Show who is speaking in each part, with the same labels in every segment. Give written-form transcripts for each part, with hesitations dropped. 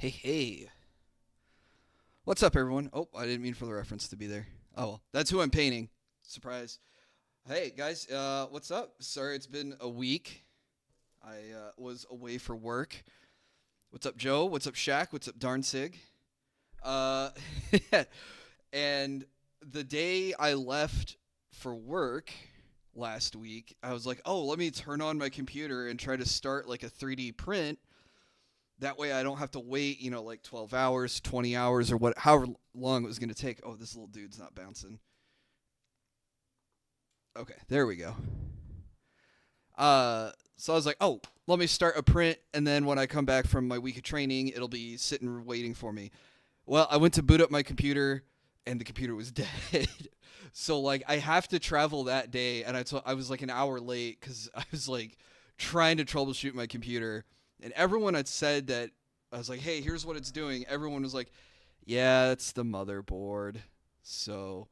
Speaker 1: Hey, hey. What's up, everyone? Oh, I didn't mean for the reference to be there. Oh, well, that's who I'm painting. Surprise. Hey, guys, what's up? Sorry, it's been a week. I was away for work. What's up, Joe? What's up, Shaq? What's up, Darn Sig? Uh, and the day I left for work last week, I was like, oh, let me turn on my computer and try to start like a 3D print. That way I don't have to wait, like 12 hours, 20 hours, or however long it was going to take. Oh, this little dude's not bouncing. Okay, there we go. So I was like, oh, let me start a print, and then when I come back from my week of training, it'll be sitting waiting for me. Well, I went to boot up my computer, and the computer was dead. So, like, I have to travel that day, and I was like an hour late because I was like trying to troubleshoot my computer. And everyone had said that I was like, hey, here's what it's doing. Everyone was like, yeah, it's the motherboard. So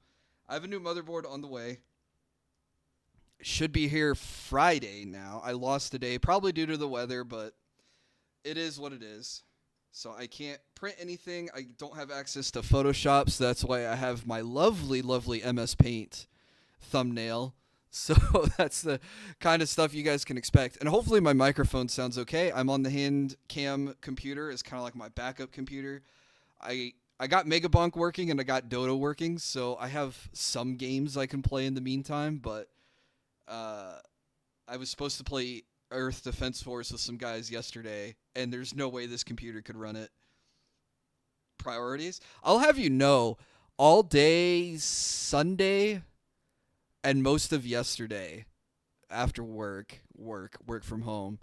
Speaker 1: I have a new motherboard on the way. It should be here Friday now. I lost a day, probably due to the weather, but it is what it is. So I can't print anything. I don't have access to Photoshop, so that's why I have my lovely, lovely MS Paint thumbnail. So that's the kind of stuff you guys can expect. And hopefully my microphone sounds okay. I'm on the hand cam computer. It's kind of like my backup computer. I got Megabonk working and I got Dota working, so I have some games I can play in the meantime, but I was supposed to play Earth Defense Force with some guys yesterday, and there's no way this computer could run it. Priorities? I'll have you know, all day Sunday and most of yesterday after work from home,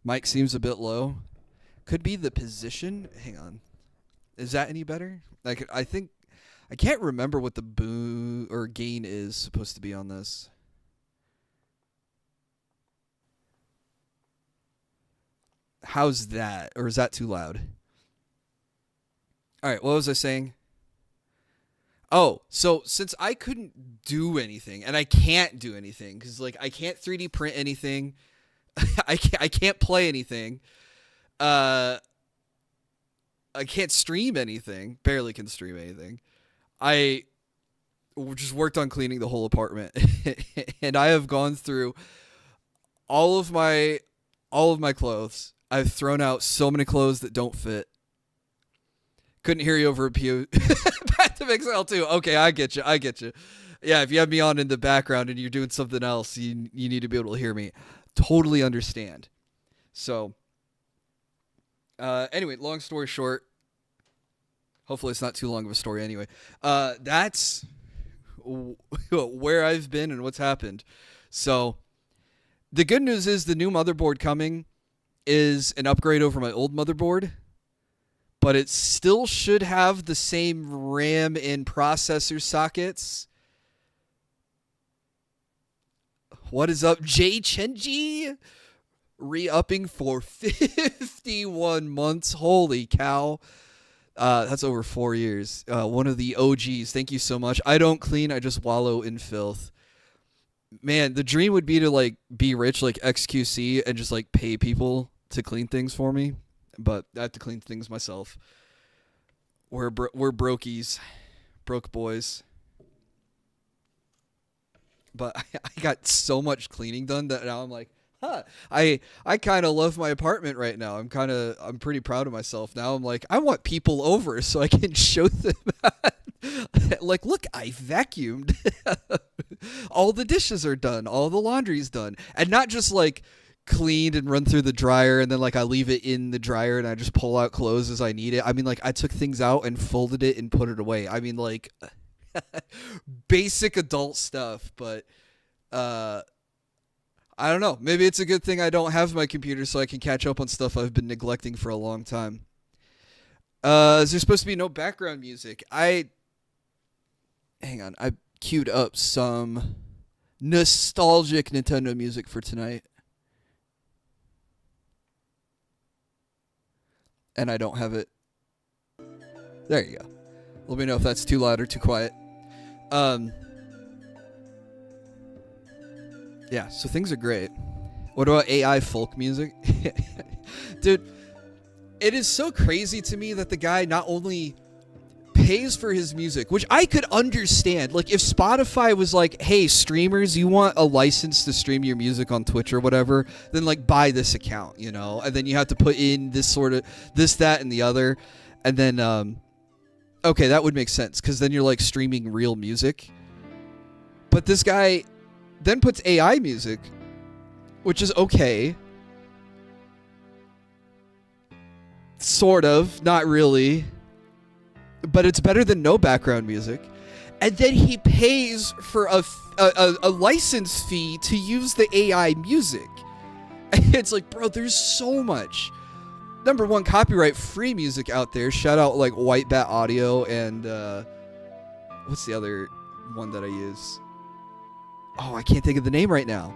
Speaker 1: mic seems a bit low. Could be the position. Hang on. Is that any better? Like, I think I can't remember what the boo or gain is supposed to be on this. How's that? Or is that too loud? All right, what was I saying? Oh, so since I couldn't do anything, and I can't do anything, because like I can't 3D print anything, I can't play anything, uh, I can't stream anything, barely can stream anything. I just worked on cleaning the whole apartment, and I have gone through all of my all of my clothes. I've thrown out so many clothes that don't fit. Couldn't hear you over a pew. Back to XL too. Okay, I get you. I get you. Yeah, if you have me on in the background and you're doing something else, you need to be able to hear me. Totally understand. So, anyway, long story short. Hopefully, it's not too long of a story. Anyway, that's where I've been and what's happened. So, the good news is the new motherboard coming is an upgrade over my old motherboard. But it still should have the same RAM and processor sockets. What is up, Jay Chenji? Re-upping for 51 months. Holy cow. That's over 4 years. One of the OGs. Thank you so much. I don't clean. I just wallow in filth. Man, the dream would be to like be rich like XQC and just like pay people to clean things for me. But I have to clean things myself. We're brokies. Broke boys. But I got so much cleaning done that now I'm like, I kind of love my apartment right now. I'm pretty proud of myself. Now I'm like, I want people over so I can show them. Like, look, I vacuumed. All the dishes are done. All the laundry's done. And not just like cleaned and run through the dryer and then like I leave it in the dryer and I just pull out clothes as I need it. I mean, like I took things out and folded it and put it away. I mean, like basic adult stuff, but I don't know. Maybe it's a good thing I don't have my computer so I can catch up on stuff I've been neglecting for a long time. Is there supposed to be no background music? Hang on. I queued up some nostalgic Nintendo music for tonight. And I don't have it. There you go. Let me know if that's too loud or too quiet. Yeah, so things are great. What about AI folk music? Dude, It is so crazy to me that the guy not only pays for his music, which I could understand. Like, if Spotify was like, hey, streamers, you want a license to stream your music on Twitch or whatever, then, like, buy this account, you know? And then you have to put in this sort of, this, that, and the other. And then, okay, that would make sense, because then you're, like, streaming real music. But this guy then puts AI music, which is okay. Sort of, not really. But it's better than no background music. And then he pays for a license fee to use the AI music. It's like, bro, there's so much. Number one, copyright free music out there. Shout out like White Bat Audio and what's the other one that I use? Oh, I can't think of the name right now.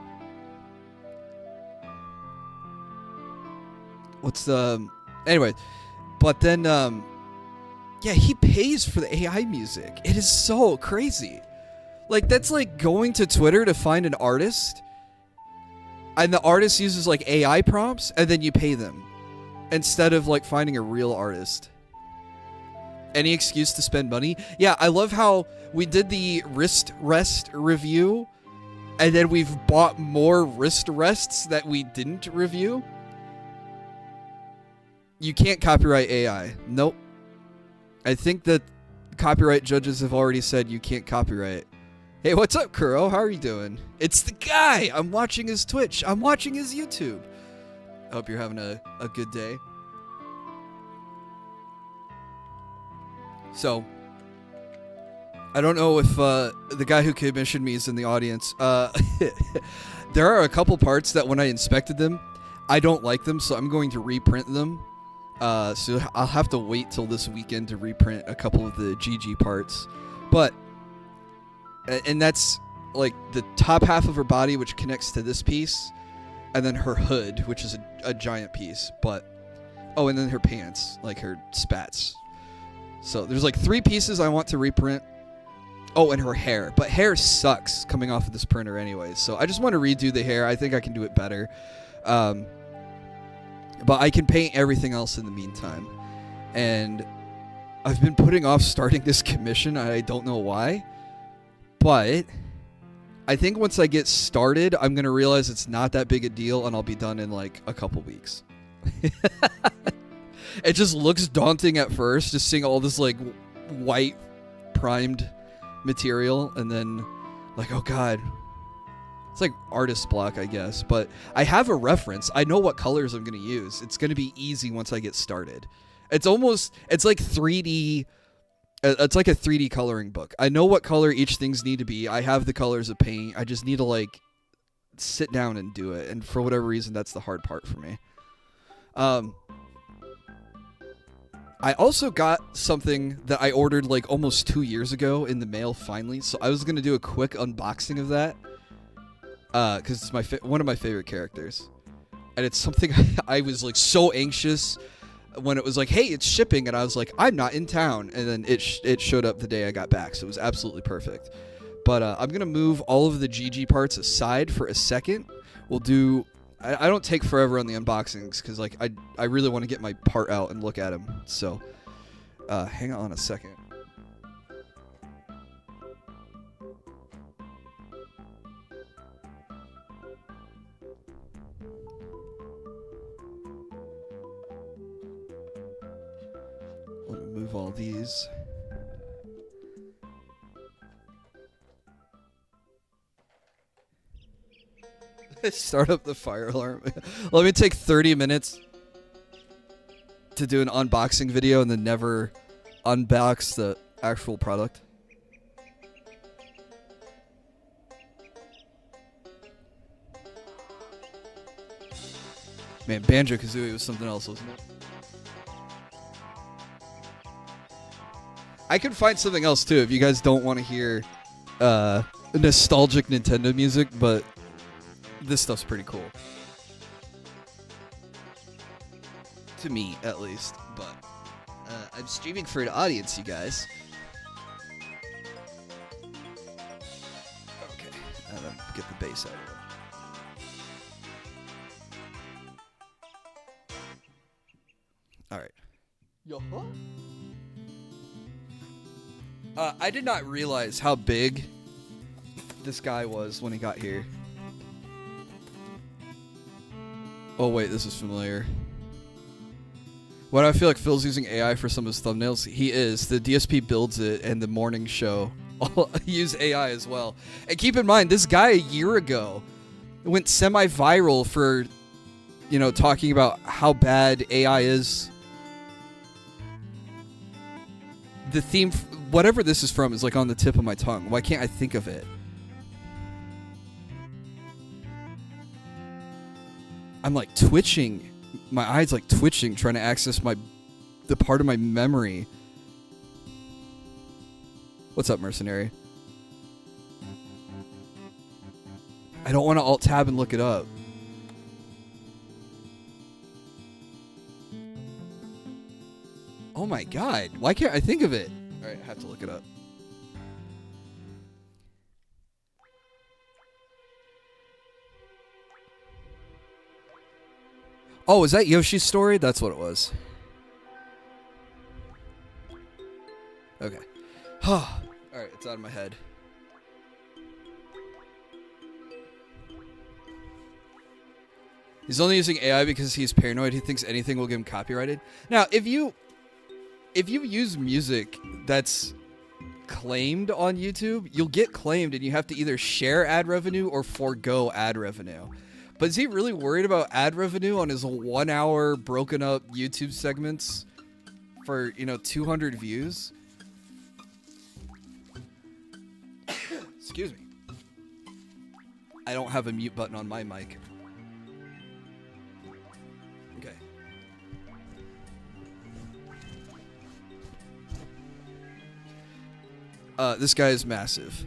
Speaker 1: What's the anyway? But then yeah, he pays for the AI music. It is so crazy. Like, that's like going to Twitter to find an artist, and the artist uses like AI prompts, and then you pay them instead of like finding a real artist. Any excuse to spend money. Yeah, I love how we did the wrist rest review, and then we've bought more wrist rests that we didn't review. You can't copyright AI. Nope. I think that copyright judges have already said you can't copyright. Hey, what's up, Kuro? How are you doing? It's the guy! I'm watching his Twitch. I'm watching his YouTube. I hope you're having a good day. So, I don't know if the guy who commissioned me is in the audience. There are a couple parts that when I inspected them, I don't like them, so I'm going to reprint them. So I'll have to wait till this weekend to reprint a couple of the Gigi parts. But, and that's like the top half of her body, which connects to this piece, and then her hood, which is a giant piece. But, oh, and then her pants, like her spats. So there's like 3 pieces I want to reprint. Oh, and her hair. But hair sucks coming off of this printer anyways. So I just want to redo the hair. I think I can do it better. But I can paint everything else in the meantime. And I've been putting off starting this commission. I don't know why. But I think once I get started, I'm going to realize it's not that big a deal, and I'll be done in like a couple weeks. It just looks daunting at first, just seeing all this like white primed material, and then like, oh god. It's like artist block, I guess, but I have a reference. I know what colors I'm going to use. It's going to be easy once I get started. It's like 3D. It's like a 3D coloring book. I know what color each things need to be. I have the colors of paint. I just need to like sit down and do it. And for whatever reason, that's the hard part for me. I also got something that I ordered like almost 2 years ago in the mail finally. So I was going to do a quick unboxing of that. Because it's one of my favorite characters, and it's something I was like so anxious when it was like, hey, it's shipping, and I was like, I'm not in town, and then it showed up the day I got back, so it was absolutely perfect. But I'm gonna move all of the Gigi parts aside for a second. We'll do. I don't take forever on the unboxings because like I really want to get my part out and look at them. So hang on a second. Let me move all these. Start up the fire alarm. Let me take 30 minutes to do an unboxing video and then never unbox the actual product. Man, Banjo-Kazooie was something else, wasn't it? I can find something else too if you guys don't want to hear nostalgic Nintendo music, but this stuff's pretty cool. To me, at least. But I'm streaming for an audience, you guys. Okay, and then get the bass out of it. All right. I did not realize how big this guy was when he got here. Oh, wait, this is familiar. Why do I feel like Phil's using AI for some of his thumbnails? He is. The DSP builds it, and the morning show all use AI as well. And keep in mind, this guy a year ago went semi-viral for, talking about how bad AI is. The theme, whatever this is from, is like on the tip of my tongue. Why can't I think of it? I'm like twitching. My eyes like twitching, trying to access the part of my memory. What's up, mercenary? I don't want to alt tab and look it up. Oh my god, why can't I think of it? Alright, I have to look it up. Oh, is that Yoshi's story? That's what it was. Okay. Alright, it's out of my head. He's only using AI because he's paranoid. He thinks anything will get him copyrighted. Now, if you use music that's claimed on YouTube, you'll get claimed and you have to either share ad revenue or forego ad revenue. But is he really worried about ad revenue on his 1 hour broken up YouTube segments for, 200 views? Excuse me. I don't have a mute button on my mic. Okay. This guy is massive.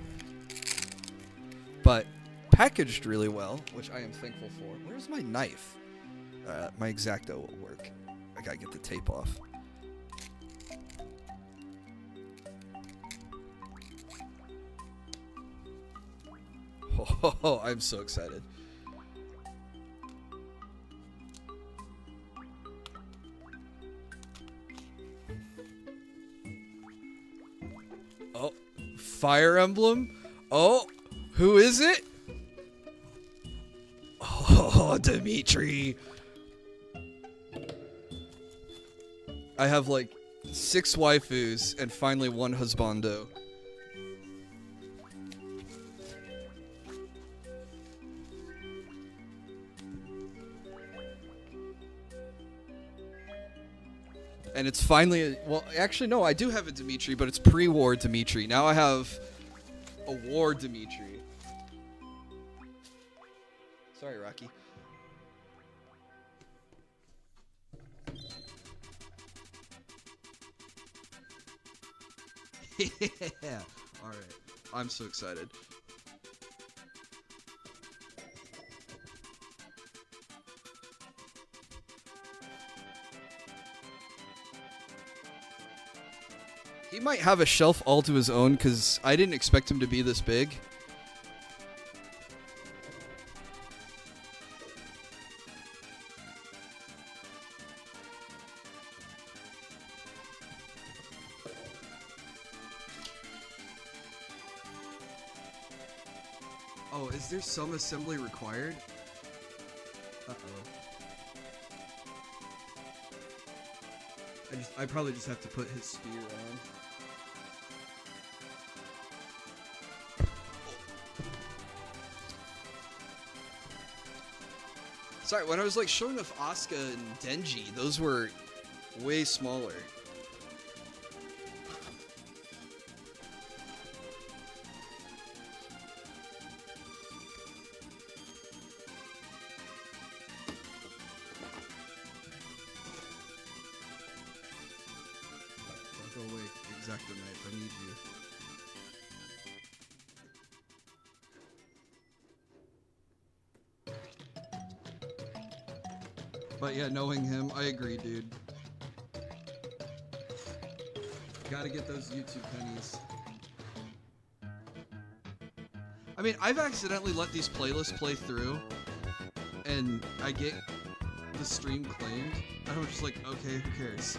Speaker 1: But packaged really well, which I am thankful for. Where's my knife? My X-Acto will work. I gotta get the tape off. Oh, I'm so excited. Oh, Fire Emblem? Oh, who is it? Oh, Dimitri. I have like 6 waifus and finally 1 husbando. And it's finally, well, actually, no, I do have a Dimitri, but it's pre-war Dimitri. Now I have a war Dimitri. Sorry, Rocky. Yeah. All right. I'm so excited. He might have a shelf all to his own because I didn't expect him to be this big. Oh, is there some assembly required? Uh-oh. I probably just have to put his spear on. Sorry, when I was like showing off Asuka and Denji, those were way smaller. Don't go away, X-Acto knife, I need you. But yeah, knowing him, I agree, dude. Gotta get those YouTube pennies. I mean, I've accidentally let these playlists play through, and I get the stream claimed, I was just like, okay, who cares?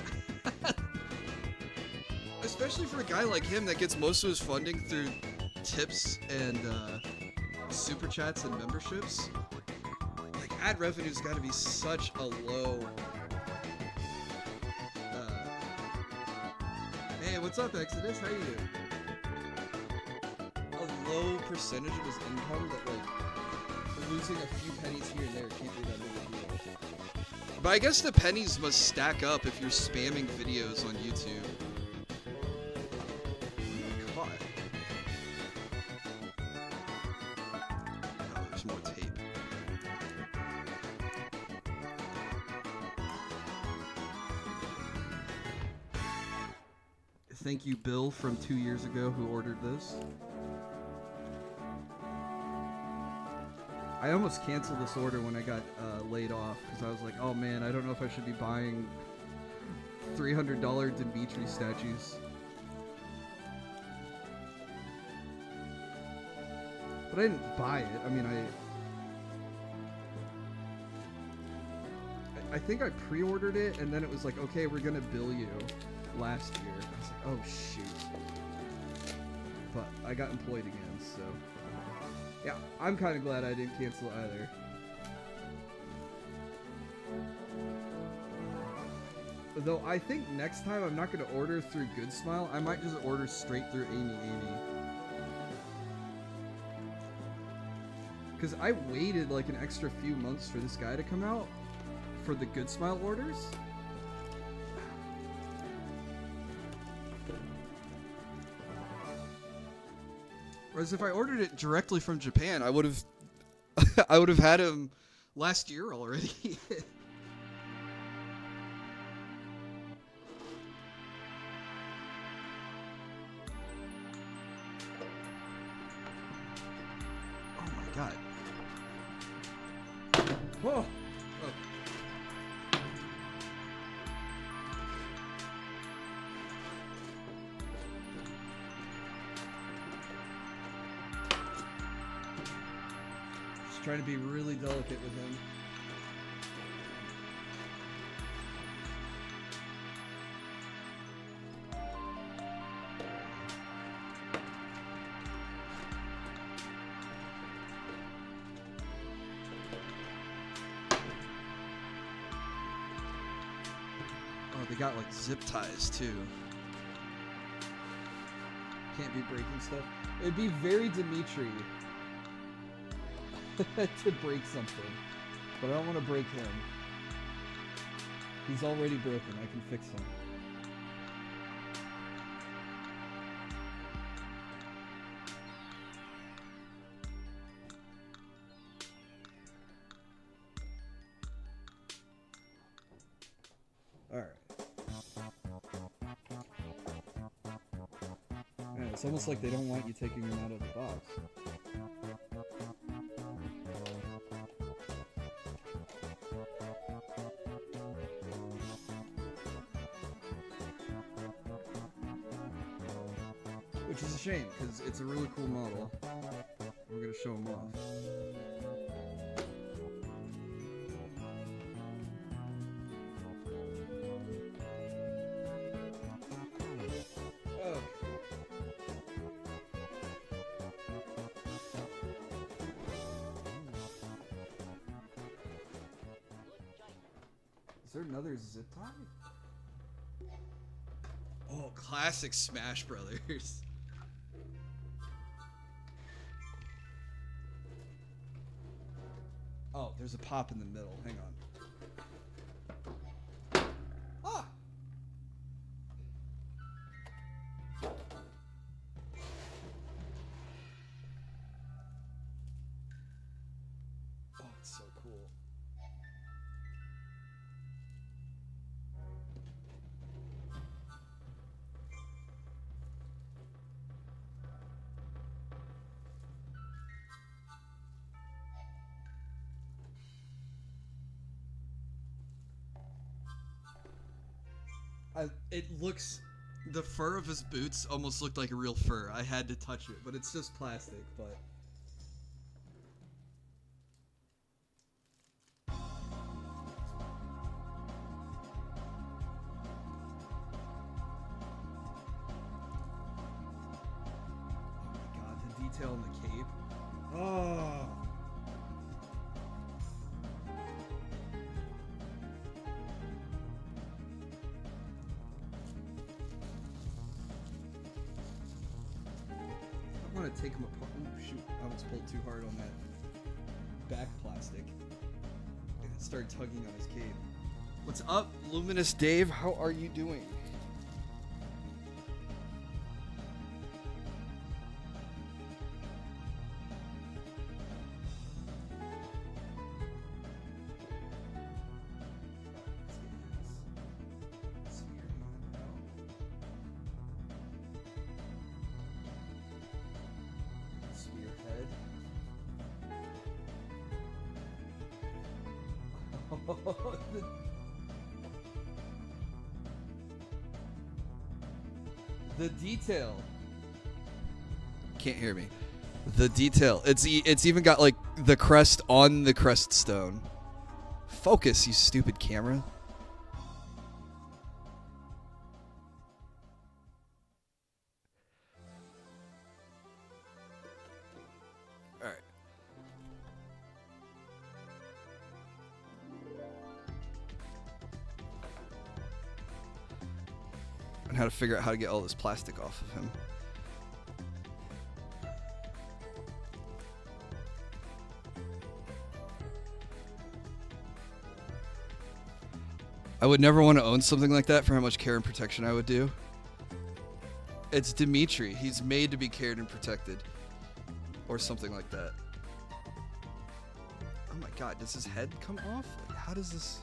Speaker 1: Especially for a guy like him that gets most of his funding through tips and super chats and memberships. Like, ad revenue's got to be such a low. Hey, what's up, Exodus? How you doing? A low percentage of his income that, like, losing a few pennies here and there can't be that big a deal. But I guess the pennies must stack up if you're spamming videos on YouTube. Oh, there's more tape. Thank you, Bill, from 2 years ago, who ordered this. I almost canceled this order when I got laid off, because I was like, oh man, I don't know if I should be buying $300 Dimitri statues. But I didn't buy it. I mean, I think I pre-ordered it, and then it was like, okay, we're gonna bill you last year. I was like, oh shoot. But I got employed again, so yeah, I'm kind of glad I didn't cancel either. Though I think next time I'm not going to order through Good Smile. I might just order straight through Amy. Because I waited like an extra few months for this guy to come out for the Good Smile orders. Whereas if I ordered it directly from Japan, I would have I would have had him last year already. Oh my god. Whoa. Trying to be really delicate with him. Oh, they got like zip ties too. Can't be breaking stuff. It'd be very Dimitri to break something, but I don't want to break him. He's already broken. I can fix him. All right. Man, it's almost like they don't want you taking him out of the box. Which is a shame, because it's a really cool model. We're going to show him off. Oh. Is there another zip tie? Oh, classic Smash Brothers. Oh, there's a pop in the middle. Hang on. Ah! Oh, it's so cool. It looks, the fur of his boots almost looked like a real fur. I had to touch it, but it's just plastic, but. detail in the cape. Oh. I want to take them apart. Oh, shoot. I almost pulled too hard on that back plastic. And it started tugging on his cape. What's up, Luminous Dave? How are you doing? The detail. Can't hear me. The detail. It's even got like the crest on the crest stone. Focus, you stupid camera. All right. And how to figure out how to get all this plastic off of him. I would never want to own something like that for how much care and protection I would do. It's Dimitri. He's made to be cared and protected. Or something like that. Oh my god, does his head come off? Like, how does this...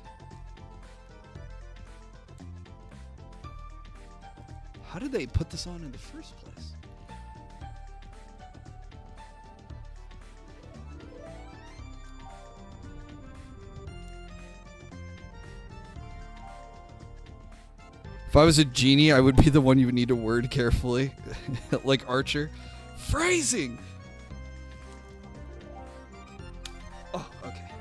Speaker 1: How did they put this on in the first place? If I was a genie, I would be the one you would need to word carefully. Like Archer. Phrasing! Oh, okay.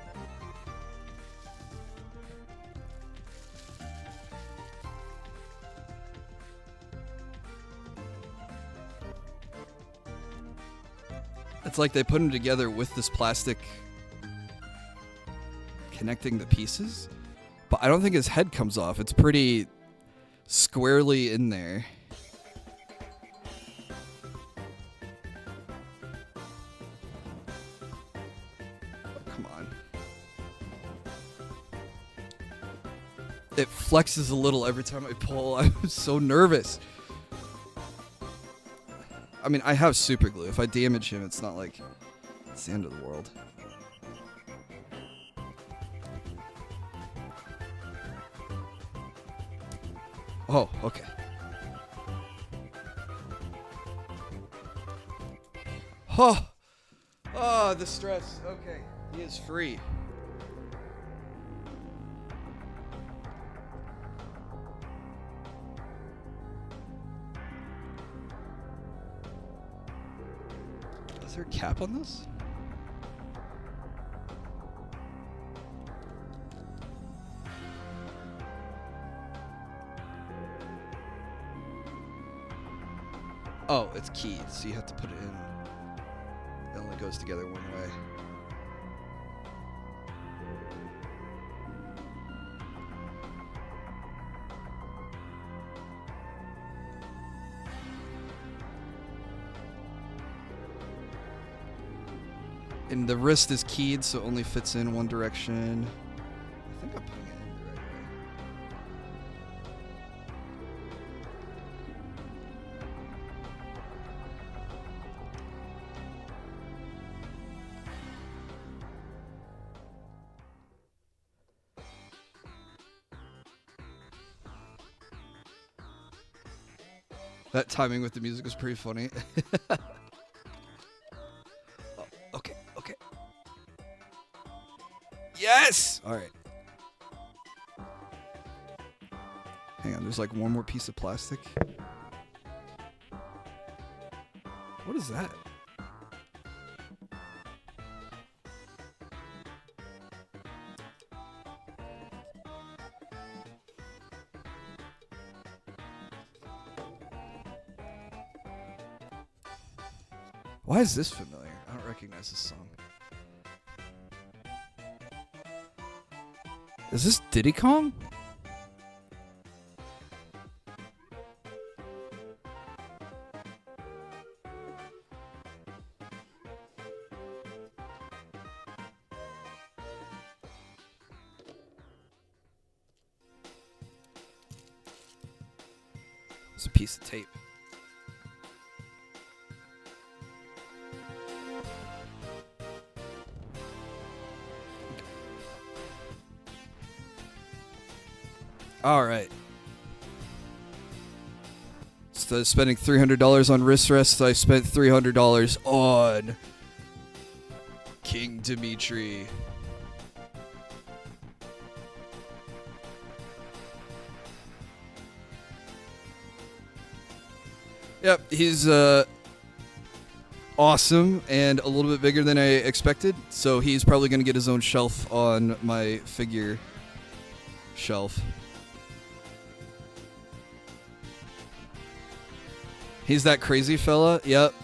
Speaker 1: It's like they put them together with this plastic connecting the pieces. But I don't think his head comes off. It's pretty squarely in there. Oh, come on. It flexes a little every time I pull. I'm so nervous. I mean, I have super glue. If I damage him, it's not like it's the end of the world. Oh, okay. Oh, oh, the stress. Okay, he is free. Is there a cap on this? Oh, it's keyed, so you have to put it in. It only goes together one way. And the wrist is keyed, so it only fits in one direction. I think I'm putting it in the right way. That timing with the music was pretty funny. Oh, okay, okay. Yes! Alright. Hang on, there's like one more piece of plastic. What is that? Why is this familiar? I don't recognize this song. Is this Diddy Kong? It's a piece of tape. All right. Instead of spending $300 on wrist rests, I spent $300 on King Dimitri. Yep, he's awesome and a little bit bigger than I expected, so he's probably going to get his own shelf on my figure shelf. He's that crazy fella? Yep.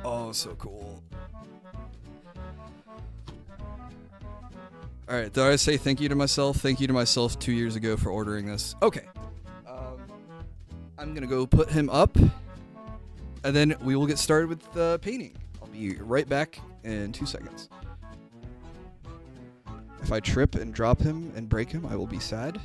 Speaker 1: Oh, so cool. Alright, did I say thank you to myself? Thank you to myself 2 years ago for ordering this. Okay. I'm gonna go put him up, and then we will get started with the painting. I'll be right back in 2 seconds. If I trip and drop him and break him, I will be sad.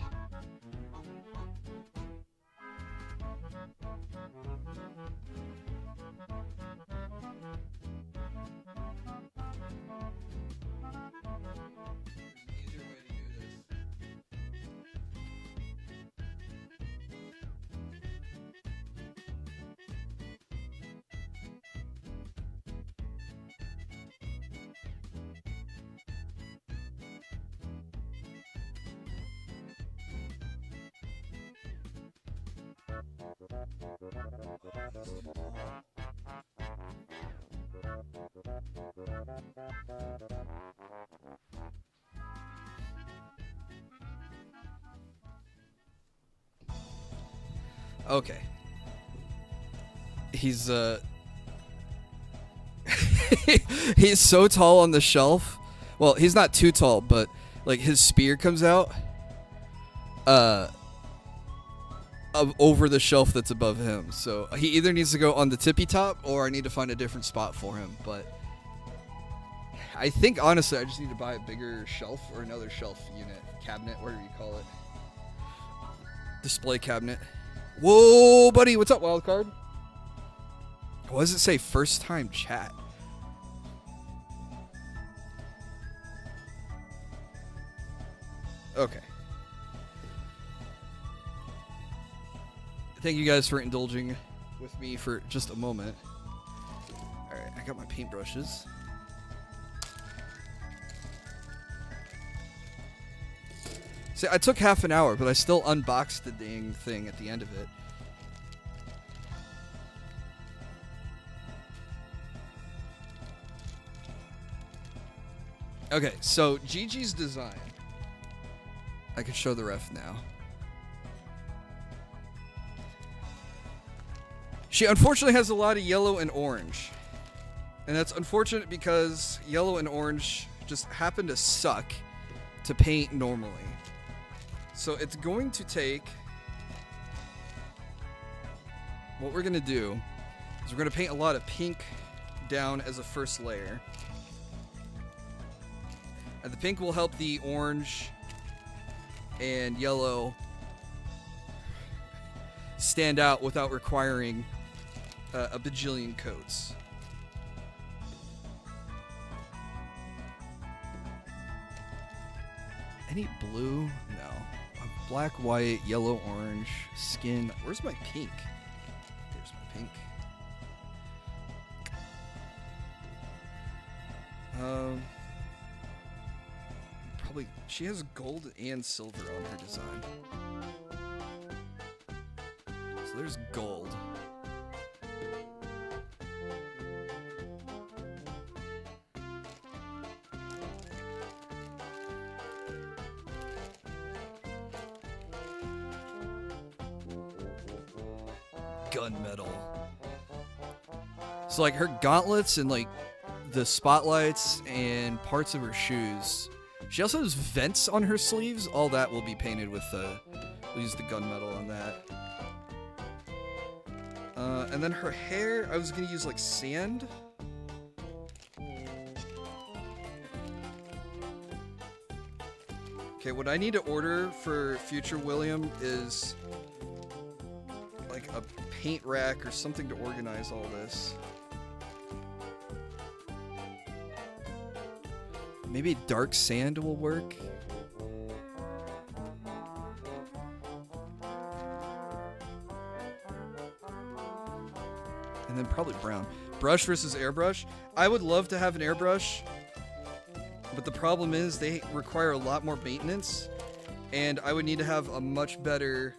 Speaker 1: Okay. He's he's so tall on the shelf. Well, he's not too tall, but like his spear comes out over the shelf that's above him. So he either needs to go on the tippy top or I need to find a different spot for him, but I think honestly I just need to buy a bigger shelf or another shelf unit, cabinet, whatever you call it. Display cabinet. Whoa, buddy, what's up, Wildcard? What does it say? First time chat. Okay. Thank you guys for indulging with me for just a moment. Alright, I got my paintbrushes. See, I took half an hour, but I still unboxed the dang thing at the end of it. Okay, so Gigi's design. I can show the ref now. She unfortunately has a lot of yellow and orange. And that's unfortunate because yellow and orange just happen to suck to paint normally. So it's going to take... What we're going to do is we're going to paint a lot of pink down as a first layer. And the pink will help the orange and yellow stand out without requiring a bajillion coats. Any blue? No. Black, white, yellow, orange, skin. Where's my pink? There's my pink. Probably, she has gold and silver on her design. So there's gold. gunmetal. So like her gauntlets and like the spotlights and parts of her shoes. She also has vents on her sleeves. All that will be painted with we'll use the gunmetal on that. And then her hair, I was gonna use like sand. Okay, what I need to order for future William is like a paint rack or something to organize all this. Maybe dark sand will work. And then probably brown. Brush versus airbrush. I would love to have an airbrush, but the problem is they require a lot more maintenance, and I would need to have a much better...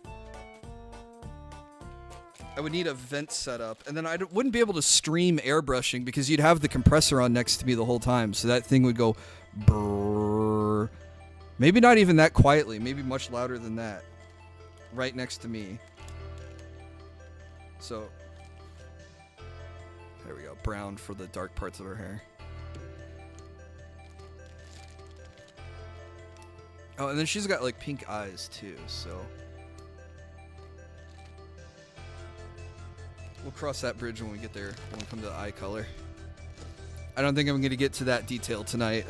Speaker 1: I would need a vent setup, and then I wouldn't be able to stream airbrushing because you'd have the compressor on next to me the whole time, so that thing would go brrrr. Maybe not even that quietly, maybe much louder than that, right next to me. So, there we go, brown for the dark parts of her hair. Oh, and then she's got like pink eyes too, so... We'll cross that bridge when we get there, when we come to the eye color. I don't think I'm going to get to that detail tonight.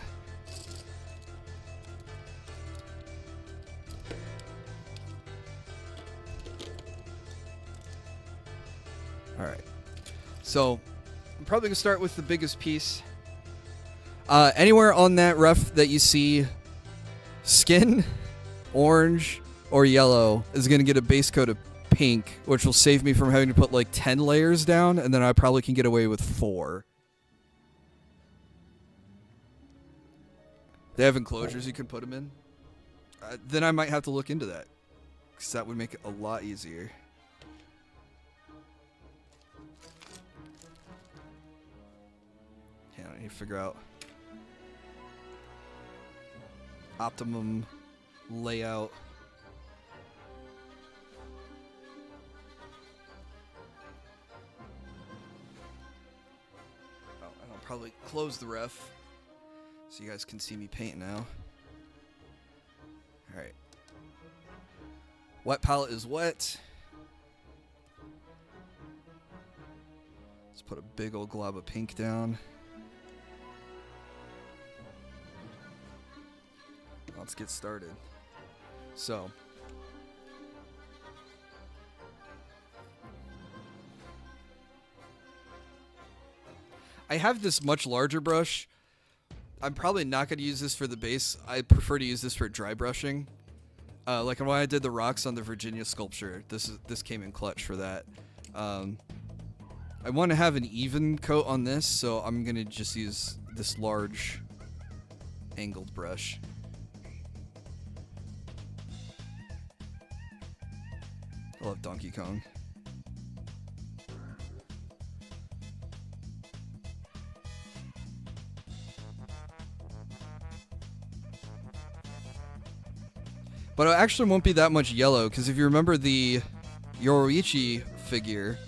Speaker 1: Alright. So, I'm probably going to start with the biggest piece. Anywhere on that rough that you see skin, orange, or yellow is going to get a base coat of pink, which will save me from having to put like 10 layers down, and then I probably can get away with 4. They have enclosures you can put them in. Then I might have to look into that, because that would make it a lot easier. Yeah, I need to figure out optimum layout. Probably close the ref so you guys can see me paint now. Alright. Wet palette is wet. Let's put a big old glob of pink down. Let's get started. So, I have this much larger brush. I'm probably not going to use this for the base. I prefer to use this for dry brushing. Like when I did the rocks on the Virginia sculpture, this came in clutch for that. I want to have an even coat on this, so I'm going to just use this large angled brush. I love Donkey Kong. But it actually won't be that much yellow, because if you remember the Yoroichi figure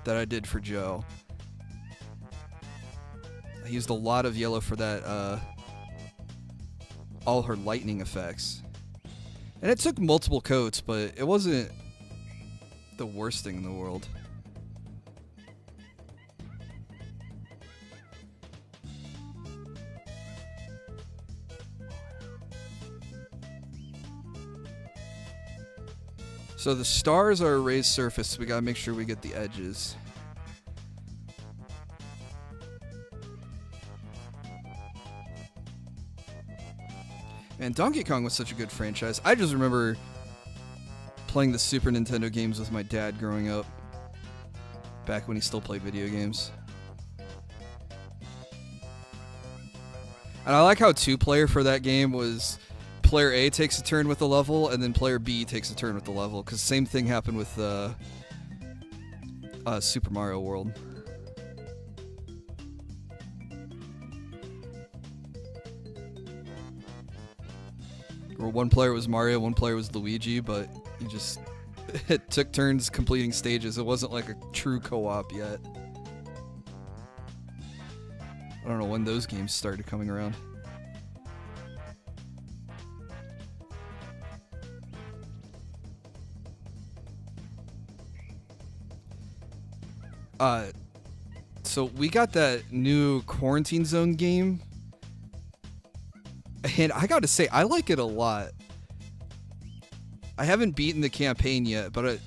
Speaker 1: that I did for Joe, I used a lot of yellow for that, all her lightning effects. And it took multiple coats, but it wasn't the worst thing in the world. So the stars are a raised surface, so we gotta make sure we get the edges. Man, Donkey Kong was such a good franchise. I just remember playing the Super Nintendo games with my dad growing up, back when he still played video games. And I like how 2-player for that game was player A takes a turn with the level, and then player B takes a turn with the level, because same thing happened with Super Mario World. Where one player was Mario, one player was Luigi, but you just It took turns completing stages. It wasn't like a true co-op yet. I don't know when those games started coming around. So we got that new Quarantine Zone game, and I gotta say, I like it a lot. I haven't beaten the campaign yet, but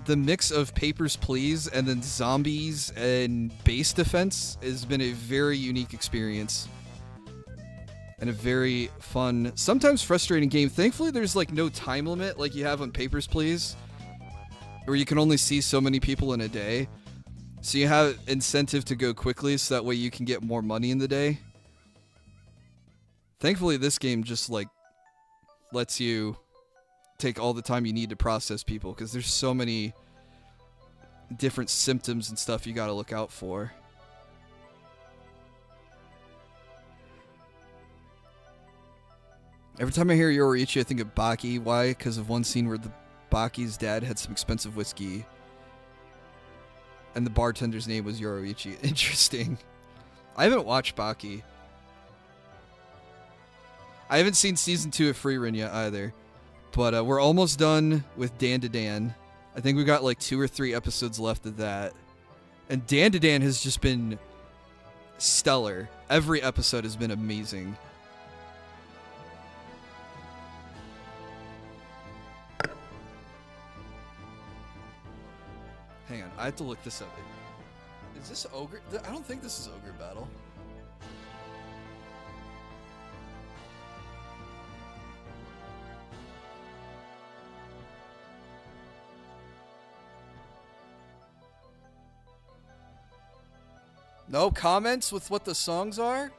Speaker 1: the mix of Papers, Please and then zombies and base defense has been a very unique experience. And a very fun, sometimes frustrating game. Thankfully, there's like no time limit like you have on Papers, Please, where you can only see so many people in a day. So you have incentive to go quickly so that way you can get more money in the day. Thankfully, this game just like lets you take all the time you need to process people, because there's so many different symptoms and stuff you got to look out for. Every time I hear Yoriichi, I think of Baki. Why? Because of one scene where Baki's dad had some expensive whiskey, and the bartender's name was Yoriichi. Interesting. I haven't watched Baki. I haven't seen season 2 of Free Run yet either. But we're almost done with Dan to Dan. I think we got like 2 or 3 episodes left of that. And Dan to Dan has just been stellar. Every episode has been amazing. Hang on, I have to look this up. Is this Ogre? I don't think this is Ogre Battle. No comments with what the songs are?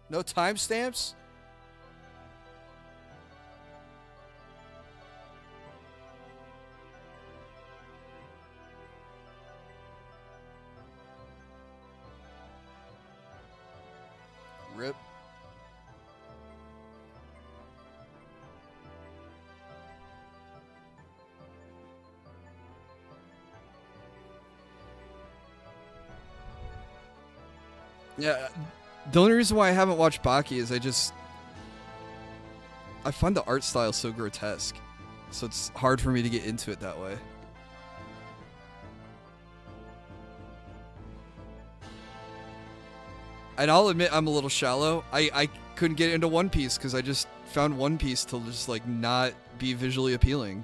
Speaker 1: No timestamps? Rip. Yeah, the only reason why I haven't watched Baki is I find the art style so grotesque, so it's hard for me to get into it that way. And I'll admit I'm a little shallow. I couldn't get into One Piece because I just found One Piece to just like not be visually appealing.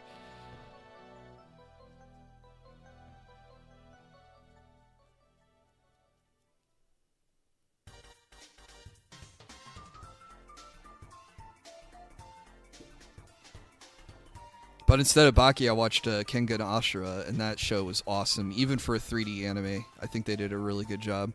Speaker 1: But instead of Baki, I watched Kengan Ashura, and that show was awesome. Even for a 3D anime, I think they did a really good job.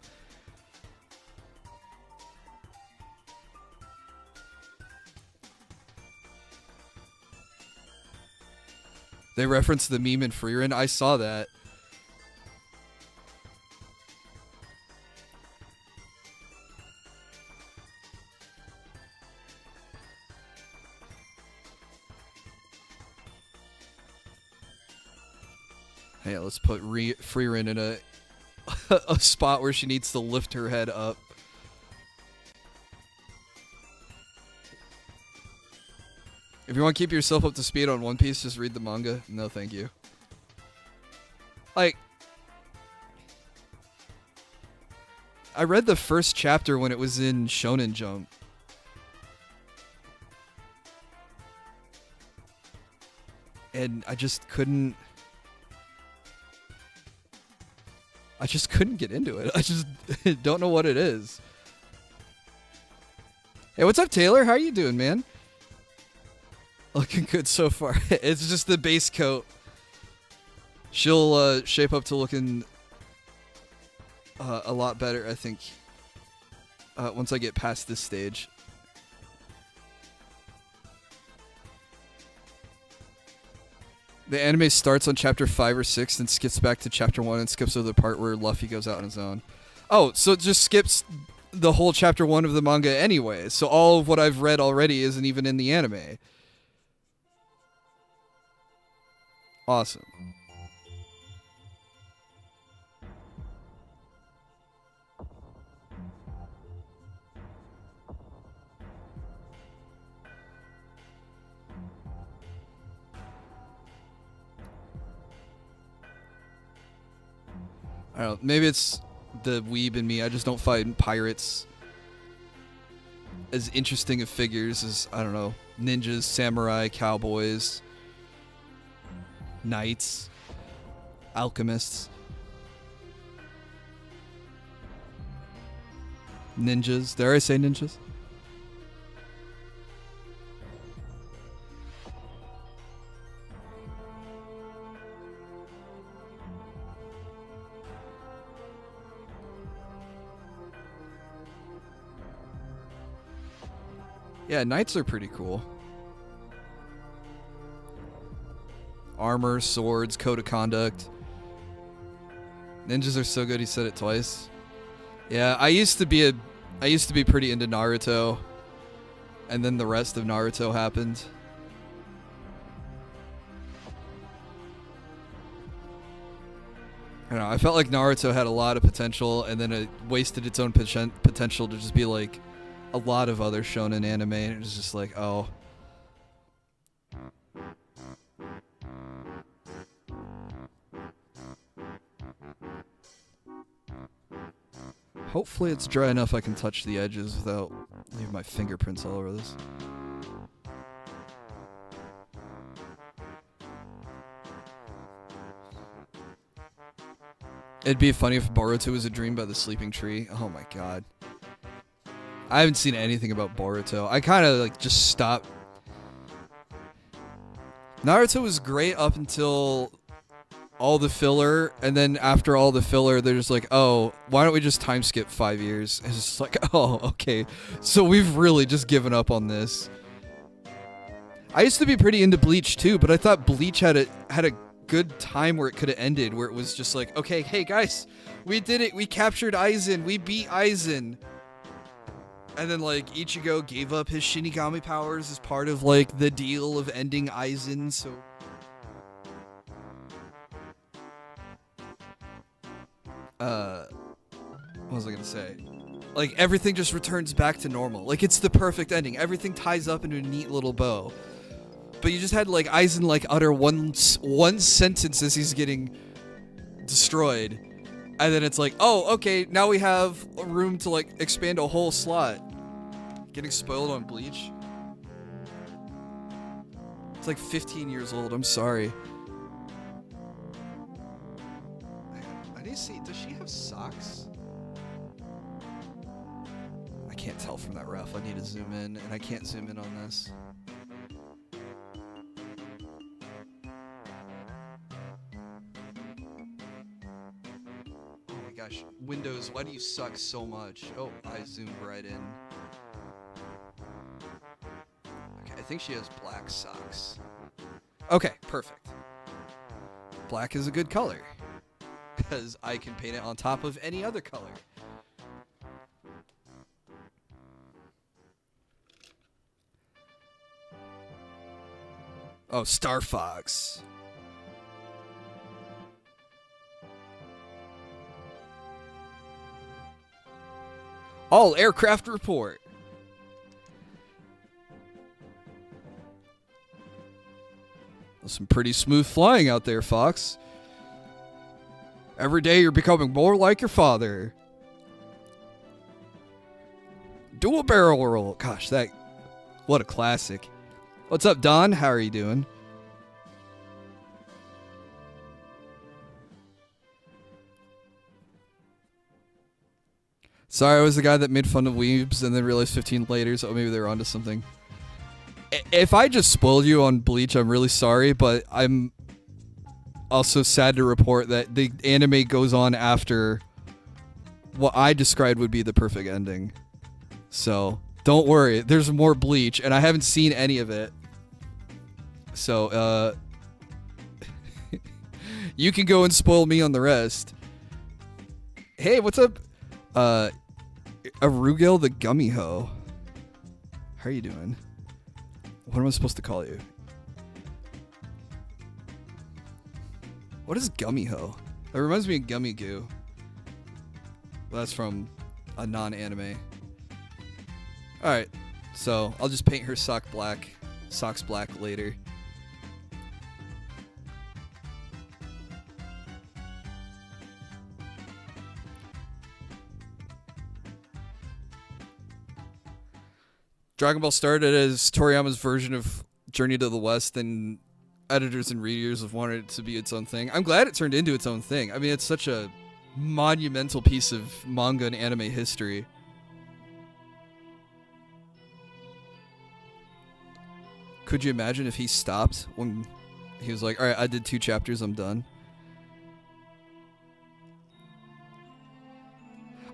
Speaker 1: They referenced the meme in Freerun. I saw that. Hey, let's put Freerun in a spot where she needs to lift her head up. If you want to keep yourself up to speed on One Piece, just read the manga. No, thank you. Like, I read the first chapter when it was in Shonen Jump. And I just couldn't get into it. I just don't know what it is. Hey, what's up, Taylor? How are you doing, man? Looking good so far. It's just the base coat. She'll shape up to looking a lot better, I think, once I get past this stage. The anime starts on chapter 5 or 6 and skips back to chapter 1 and skips over the part where Luffy goes out on his own. Oh, so it just skips the whole chapter 1 of the manga anyway. So all of what I've read already isn't even in the anime. Awesome. I don't know. Maybe it's the weeb in me. I just don't find pirates as interesting of figures as, I don't know, ninjas, samurai, cowboys, knights, alchemists, ninjas. Dare I say ninjas? Yeah, knights are pretty cool. Armor, swords, code of conduct. Ninjas are so good, he said it twice. Yeah, I used to be pretty into Naruto. And then the rest of Naruto happened. I don't know, I felt like Naruto had a lot of potential, and then it wasted its own potential to just be like a lot of other shonen anime, and it was just like, oh. Hopefully it's dry enough I can touch the edges without leaving my fingerprints all over this. It'd be funny if Boruto was a dream by the sleeping tree. Oh my god. I haven't seen anything about Boruto. I kind of like just stopped. Naruto was great up until all the filler, and then after all the filler, they're just like, oh, why don't we just time skip 5 years? It's just like, oh, okay. So we've really just given up on this. I used to be pretty into Bleach too, but I thought Bleach had a good time where it could have ended, where it was just like, okay, hey guys, we did it. We captured Aizen. We beat Aizen. And then, like, Ichigo gave up his Shinigami powers as part of, like, the deal of ending Aizen, so... What was I gonna say? Like, everything just returns back to normal. Like, it's the perfect ending. Everything ties up into a neat little bow. But you just had, like, Aizen, like, utter one sentence as he's getting destroyed. And then it's like, oh, okay, now we have room to, like, expand a whole slot. Getting spoiled on Bleach. It's like 15 years old, I'm sorry. I need to see, does she have socks? I can't tell from that ref. I need to zoom in, and I can't zoom in on this. Gosh, Windows, why do you suck so much? Oh, I zoomed right in. Okay, I think she has black socks. Okay, perfect. Black is a good color, because I can paint it on top of any other color. Oh, Star Fox. All aircraft report. Some pretty smooth flying out there, Fox. Every day you're becoming more like your father. Dual barrel roll. Gosh, what a classic. What's up, Don? How are you doing? Sorry, I was the guy that made fun of weebs and then realized 15 later, so maybe they were onto something. If I just spoiled you on Bleach, I'm really sorry, but I'm also sad to report that the anime goes on after what I described would be the perfect ending. So, don't worry, there's more Bleach, and I haven't seen any of it. So, you can go and spoil me on the rest. Hey, what's up? Arugel the Gummy Hoe. How are you doing? What am I supposed to call you? What is Gummy Hoe? That reminds me of Gummy Goo. Well, that's from a non-anime. Alright, so I'll just paint her socks black later. Dragon Ball started as Toriyama's version of Journey to the West, and editors and readers have wanted it to be its own thing. I'm glad it turned into its own thing. I mean, it's such a monumental piece of manga and anime history. Could you imagine if he stopped when he was like, alright, I did 2 chapters, I'm done?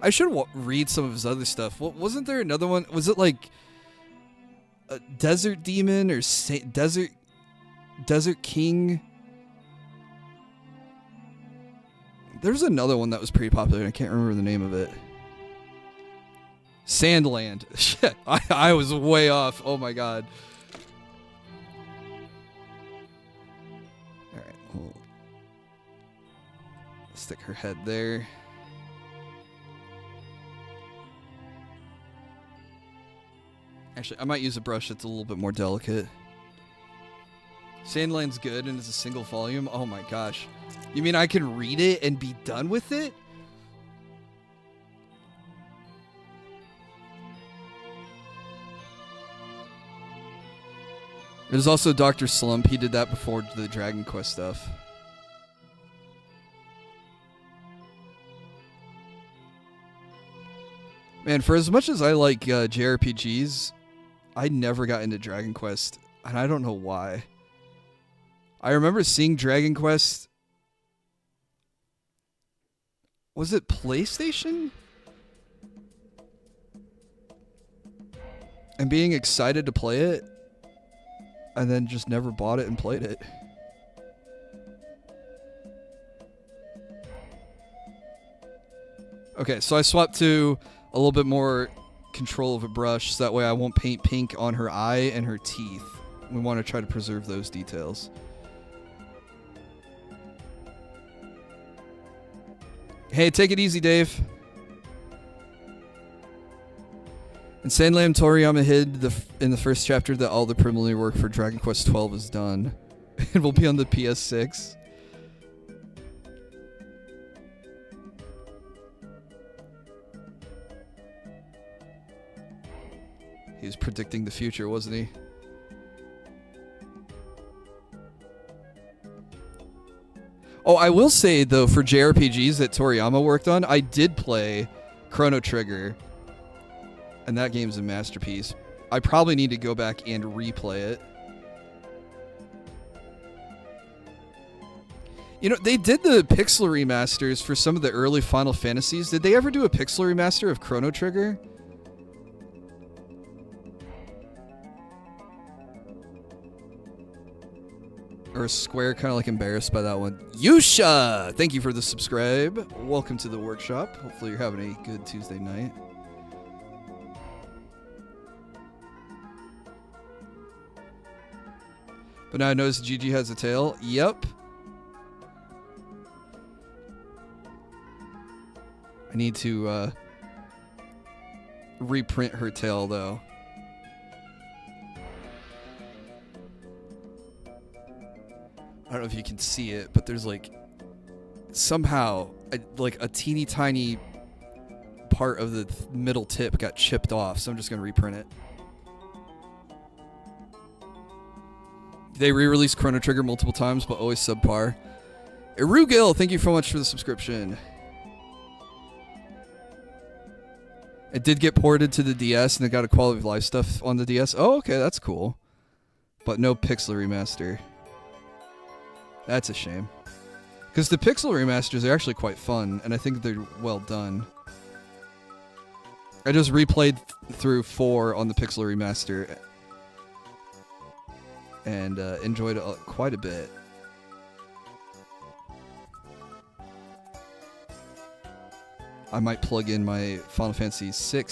Speaker 1: I should read some of his other stuff. Wasn't there another one? Was it like a Desert Demon or Desert King? There's another one that was pretty popular, and I can't remember the name of it. Sandland. Shit, I was way off. Oh my god. Alright, we'll stick her head there. Actually, I might use a brush that's a little bit more delicate. Sandland's good and it's a single volume. Oh my gosh. You mean I can read it and be done with it? There's also Dr. Slump. He did that before the Dragon Quest stuff. Man, for as much as I like JRPGs, I never got into Dragon Quest, and I don't know why. I remember seeing Dragon Quest. Was it PlayStation? And being excited to play it, and then just never bought it and played it. Okay, so I swapped to a little bit more control of a brush, so that way I won't paint pink on her eye and her teeth. We want to try to preserve those details. Hey, take it easy, Dave. And Sandland Toriyama hid in the first chapter that all the preliminary work for Dragon Quest XII is done. It will be on the PS6. He was predicting the future, wasn't he? Oh, I will say, though, for JRPGs that Toriyama worked on, I did play Chrono Trigger. And that game's a masterpiece. I probably need to go back and replay it. You know, they did the pixel remasters for some of the early Final Fantasies. Did they ever do a pixel remaster of Chrono Trigger? Or is Square kind of like embarrassed by that one? Yusha! Thank you for the subscribe. Welcome to the workshop. Hopefully you're having a good Tuesday night. But now I notice Gigi has a tail. Yep. I need to reprint her tail, though. I don't know if you can see it, but there's like somehow like a teeny tiny part of the middle tip got chipped off, so I'm just gonna reprint it. They re-released Chrono Trigger multiple times, but always subpar. Irugil, thank you so much for the subscription. It did get ported to the DS, and it got a quality of life stuff on the DS. Oh, okay, that's cool. But no pixel remaster. That's a shame. Because the pixel remasters are actually quite fun, and I think they're well done. I just replayed through 4 on the pixel remaster, and enjoyed it quite a bit. I might plug in my Final Fantasy VI.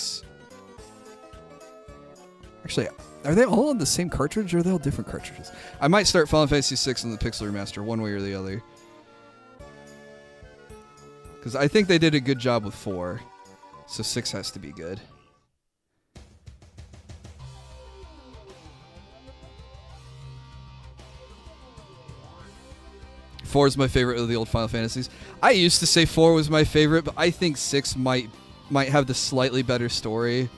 Speaker 1: Actually, are they all on the same cartridge, or are they all different cartridges? I might start Final Fantasy VI on the Pixel Remaster, one way or the other. Because I think they did a good job with 4, so 6 has to be good. Four is my favorite of the old Final Fantasies. I used to say 4 was my favorite, but I think 6 might have the slightly better story.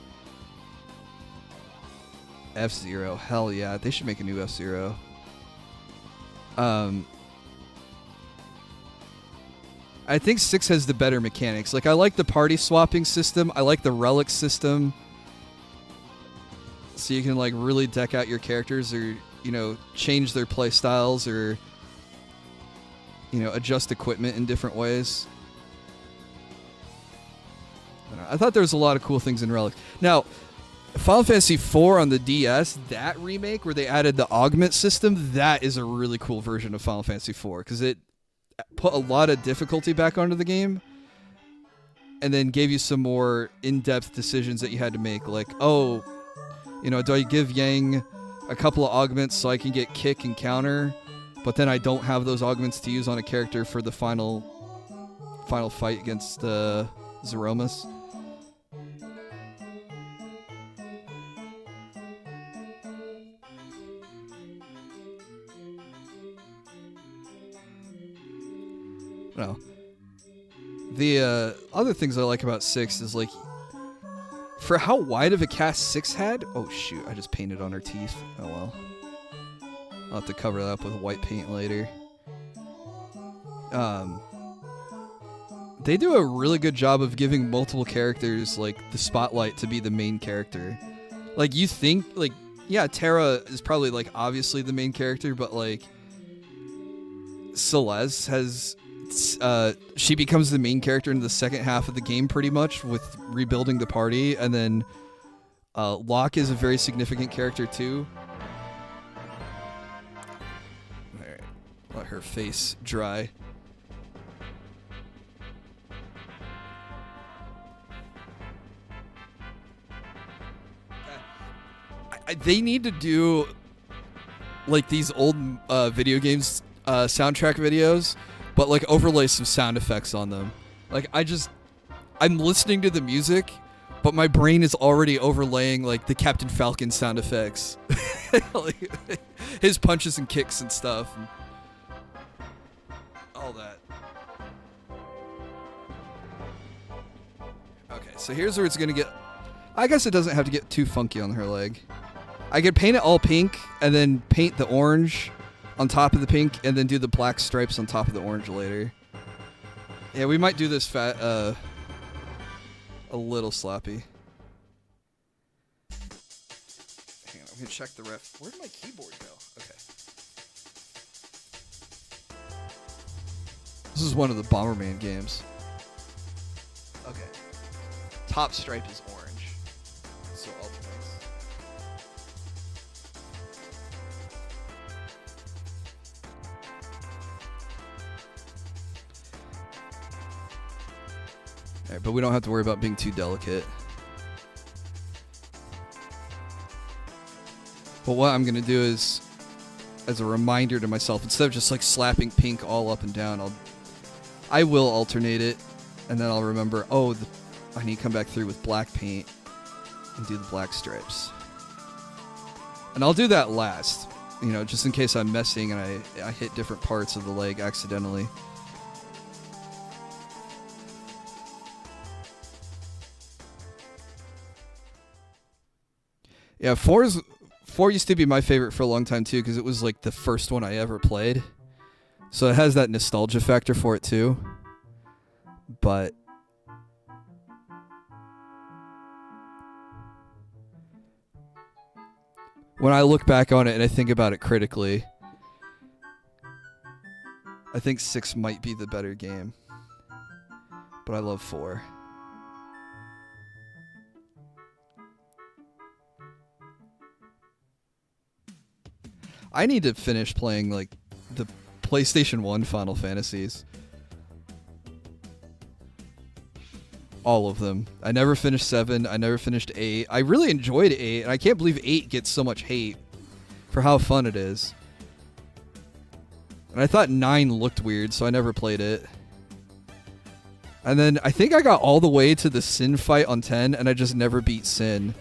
Speaker 1: F-Zero, hell yeah, they should make a new F-Zero. I think 6 has the better mechanics. Like, I like the party swapping system. I like the relic system. So you can, like, really deck out your characters, or, you know, change their play styles, or, you know, adjust equipment in different ways. I thought there was a lot of cool things in Relic. Now, Final Fantasy IV on the DS, that remake where they added the augment system, that is a really cool version of Final Fantasy IV, because it put a lot of difficulty back onto the game and then gave you some more in-depth decisions that you had to make. Like, oh, you know, do I give Yang a couple of augments so I can get kick and counter, but then I don't have those augments to use on a character for the final fight against Zeromus? No. The other things I like about 6 is, like, for how wide of a cast 6 had... Oh, shoot. I just painted on her teeth. Oh, well. I'll have to cover that up with white paint later. They do a really good job of giving multiple characters, like, the spotlight to be the main character. Like, you think, like, yeah, Terra is probably, like, obviously the main character, but, like, Celeste has... she becomes the main character in the second half of the game, pretty much, with rebuilding the party, and then Locke is a very significant character too. Alright, let her face dry. They need to do, like, these old video games soundtrack videos, but, like, overlay some sound effects on them. Like, I'm listening to the music, but my brain is already overlaying, like, the Captain Falcon sound effects. Like, his punches and kicks and stuff. And all that. Okay, so here's where it's gonna get... I guess it doesn't have to get too funky on her leg. I could paint it all pink, and then paint the orange on top of the pink, and then do the black stripes on top of the orange later. Yeah, we might do this a little sloppy. Hang on, I'm gonna check the ref. Where'd my keyboard go? Okay. This is one of the Bomberman games. Okay. Top stripe is orange, so alternates. Alright, but we don't have to worry about being too delicate. But what I'm gonna do is, as a reminder to myself, instead of just like slapping pink all up and down, I will alternate it, and then I'll remember, oh, I need to come back through with black paint and do the black stripes. And I'll do that last, you know, just in case I'm messing and I hit different parts of the leg accidentally. Yeah, 4 used to be my favorite for a long time too, because it was like the first one I ever played. So it has that nostalgia factor for it too. But when I look back on it and I think about it critically, I think 6 might be the better game. But I love 4. I need to finish playing, like, the PlayStation 1 Final Fantasies. All of them. I never finished 7. I never finished 8. I really enjoyed 8, and I can't believe 8 gets so much hate for how fun it is. And I thought 9 looked weird, so I never played it. And then I think I got all the way to the Sin fight on 10, and I just never beat Sin.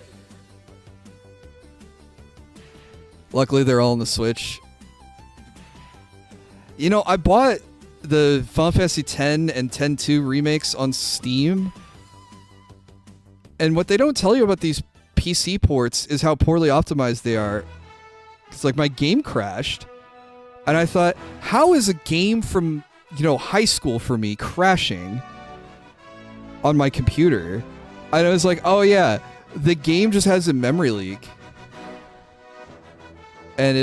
Speaker 1: Luckily, they're all on the Switch. You know, I bought the Final Fantasy X and X-2 remakes on Steam. And what they don't tell you about these PC ports is how poorly optimized they are. It's like my game crashed. And I thought, how is a game from, you know, high school for me crashing on my computer? And I was like, oh yeah, the game just has a memory leak. And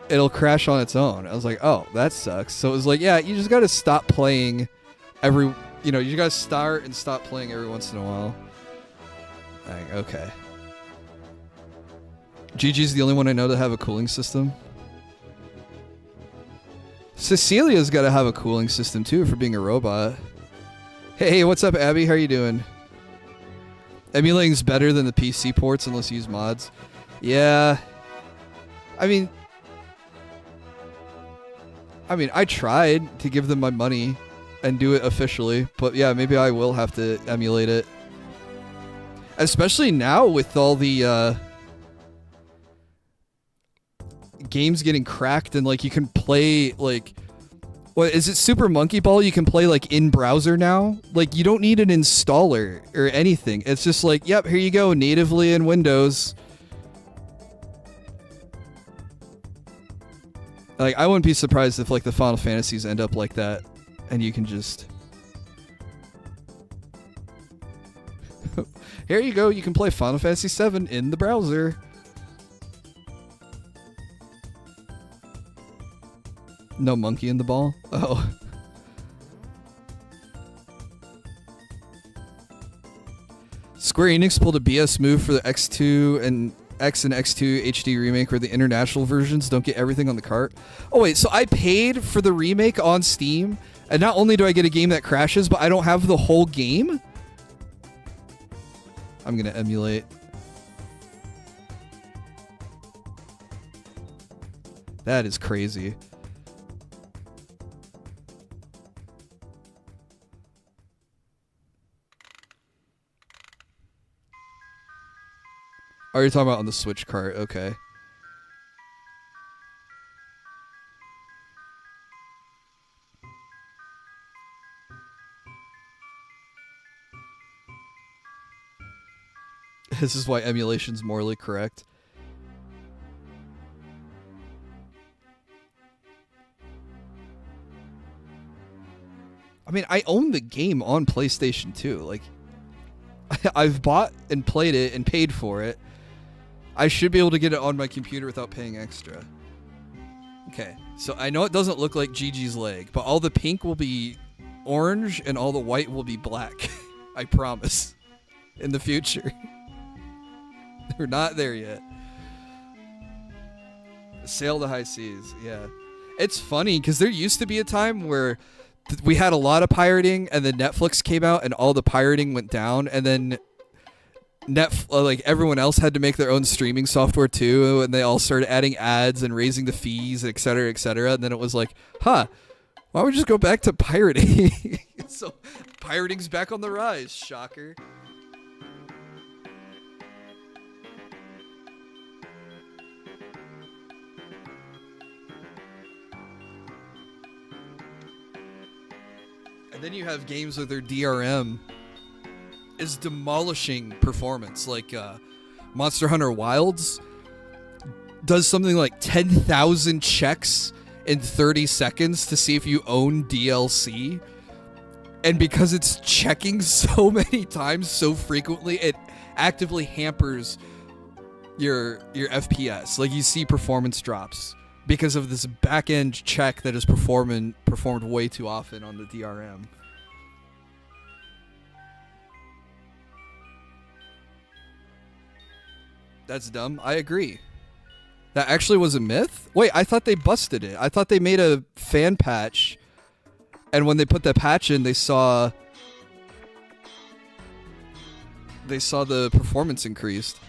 Speaker 1: it'll crash on its own. I was like, oh, that sucks. So it was like, yeah, you just got to stop playing you got to start and stop playing every once in a while. Like, okay. Gigi's the only one I know to have a cooling system. Cecilia's got to have a cooling system too for being a robot. Hey, what's up, Abby? How are you doing? Emulating's better than the PC ports unless you use mods. Yeah. I mean, I tried to give them my money and do it officially, but yeah, maybe I will have to emulate it. Especially now with all the games getting cracked and like you can play like, what is it, Super Monkey Ball? You can play like in browser now. Like you don't need an installer or anything. It's just like, yep, here you go, natively in Windows. Like, I wouldn't be surprised if, like, the Final Fantasies end up like that, and you can just... Here you go, you can play Final Fantasy VII in the browser. No monkey in the ball? Oh. Square Enix pulled a BS move for the X2 and X2 HD remake where the international versions don't get everything on the cart. Oh wait, so I paid for the remake on Steam, and not only do I get a game that crashes, but I don't have the whole game? I'm gonna emulate. That is crazy. Oh, you're talking about on the Switch cart. Okay. This is why emulation's morally correct. I mean, I own the game on PlayStation 2. Like, I've bought and played it and paid for it. I should be able to get it on my computer without paying extra. Okay, so I know it doesn't look like Gigi's leg, but all the pink will be orange and all the white will be black. I promise. In the future. We're not there yet. Sail the high seas, yeah. It's funny, because there used to be a time where we had a lot of pirating, and then Netflix came out, and all the pirating went down, and then like everyone else had to make their own streaming software too, and they all started adding ads and raising the fees, etc., etc. And then it was like, huh, why don't we just go back to pirating? So pirating's back on the rise. Shocker. And then you have games with their DRM is demolishing performance. Like Monster Hunter Wilds does something like 10,000 checks in 30 seconds to see if you own DLC. And because it's checking so many times, so frequently, it actively hampers your FPS. Like you see performance drops because of this back-end check that is performed way too often on the DRM. That's dumb. I agree. That actually was a myth? Wait, I thought they busted it. I thought they made a fan patch, and when they put that patch in, they saw they saw the performance increased.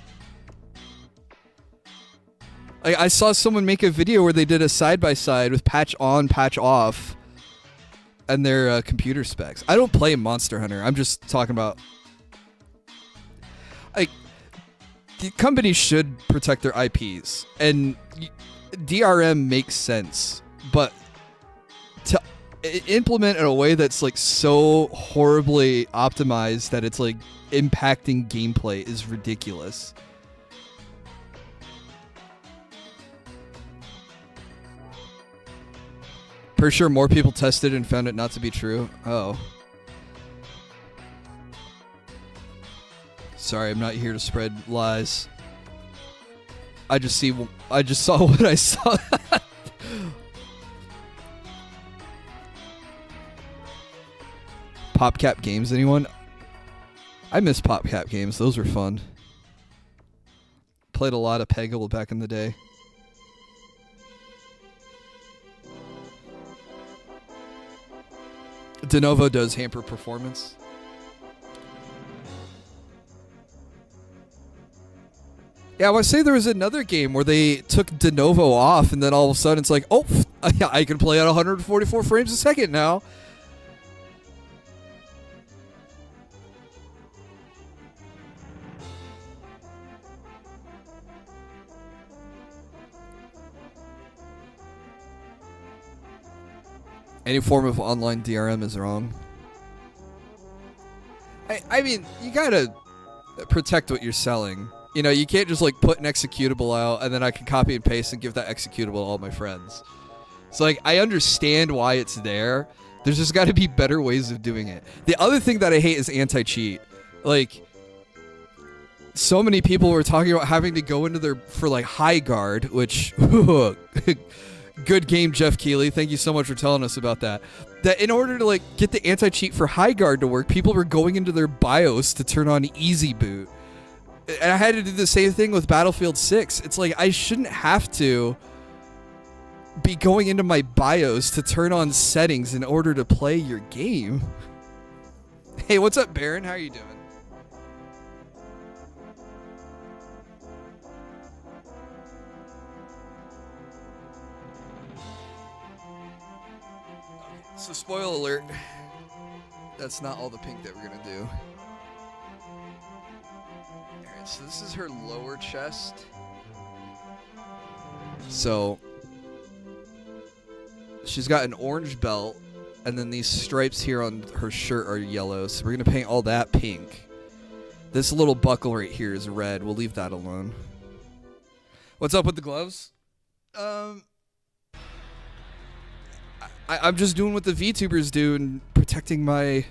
Speaker 1: I saw someone make a video where they did a side-by-side with patch on, patch off, and their computer specs. I don't play Monster Hunter. I'm just talking about... Like, the companies should protect their IPs, and DRM makes sense, but to implement in a way that's like so horribly optimized that it's like impacting gameplay is ridiculous. Pretty sure more people tested and found it not to be true. Oh. Sorry, I'm not here to spread lies. I just saw what I saw. PopCap games, anyone? I miss PopCap games. Those were fun. Played a lot of Peggle back in the day. De novo does hamper performance. Yeah, I want to say there was another game where they took de novo off, and then all of a sudden it's like, oh, I can play at 144 frames a second now. Any form of online DRM is wrong. I mean, you gotta protect what you're selling. You know, you can't just like put an executable out and then I can copy and paste and give that executable to all my friends. So like, I understand why it's there. There's just got to be better ways of doing it. The other thing that I hate is anti-cheat. Like, so many people were talking about having to go into for like high guard, which good game, Jeff Keighley. Thank you so much for telling us about that. That in order to like get the anti-cheat for high guard to work, people were going into their BIOS to turn on easy boot. And I had to do the same thing with Battlefield 6. It's like, I shouldn't have to be going into my BIOS to turn on settings in order to play your game. Hey, what's up, Baron? How are you doing? So, spoiler alert. That's not all the pink that we're going to do. So this is her lower chest. So she's got an orange belt, and then these stripes here on her shirt are yellow. So we're going to paint all that pink. This little buckle right here is red. We'll leave that alone. What's up with the gloves? I'm just doing what the VTubers do and protecting my...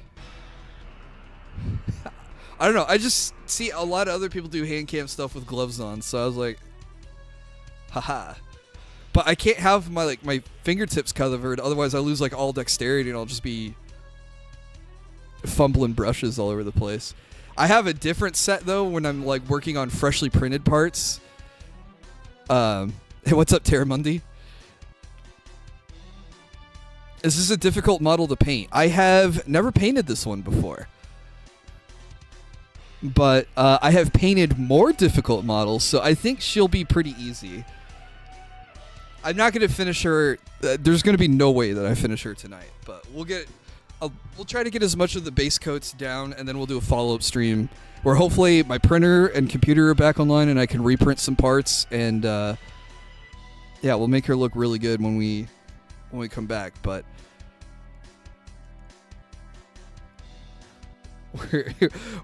Speaker 1: I don't know. I just see a lot of other people do hand cam stuff with gloves on, so I was like, haha. But I can't have my fingertips covered, otherwise I lose like all dexterity and I'll just be fumbling brushes all over the place. I have a different set though when I'm like working on freshly printed parts. Hey, what's up, Terramundi? Is this a difficult model to paint? I have never painted this one before. But I have painted more difficult models, so I think she'll be pretty easy. I'm not going to finish her. There's going to be no way that I finish her tonight, but we'll try to get as much of the base coats down, and then we'll do a follow-up stream where hopefully my printer and computer are back online and I can reprint some parts, and yeah, we'll make her look really good when we come back. But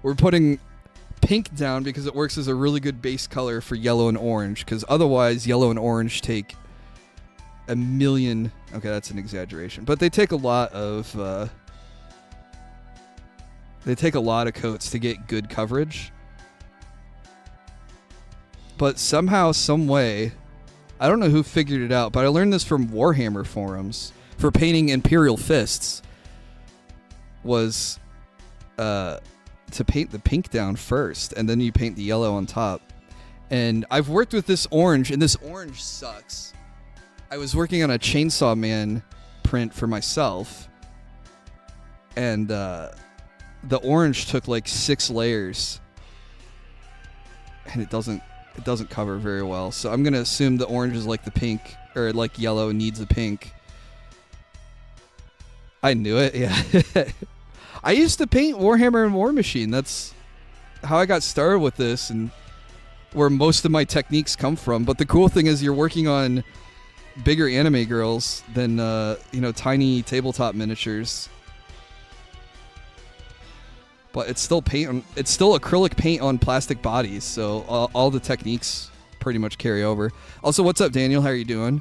Speaker 1: we're putting pink down because it works as a really good base color for yellow and orange, because otherwise yellow and orange take a million... Okay, that's an exaggeration, but they take a lot of coats to get good coverage. But somehow, some way, I don't know who figured it out, but I learned this from Warhammer forums. For painting Imperial Fists was to paint the pink down first, and then you paint the yellow on top. And I've worked with this orange, and this orange sucks. I was working on a Chainsaw Man print for myself, and the orange took like 6 layers and it doesn't cover very well. So I'm gonna assume the orange is like the pink, or like yellow needs a pink. I knew it. Yeah. I used to paint Warhammer and War Machine. That's how I got started with this, and where most of my techniques come from. But the cool thing is you're working on bigger anime girls than tiny tabletop miniatures. But it's still it's still acrylic paint on plastic bodies, so all the techniques pretty much carry over. Also, what's up, Daniel? How are you doing?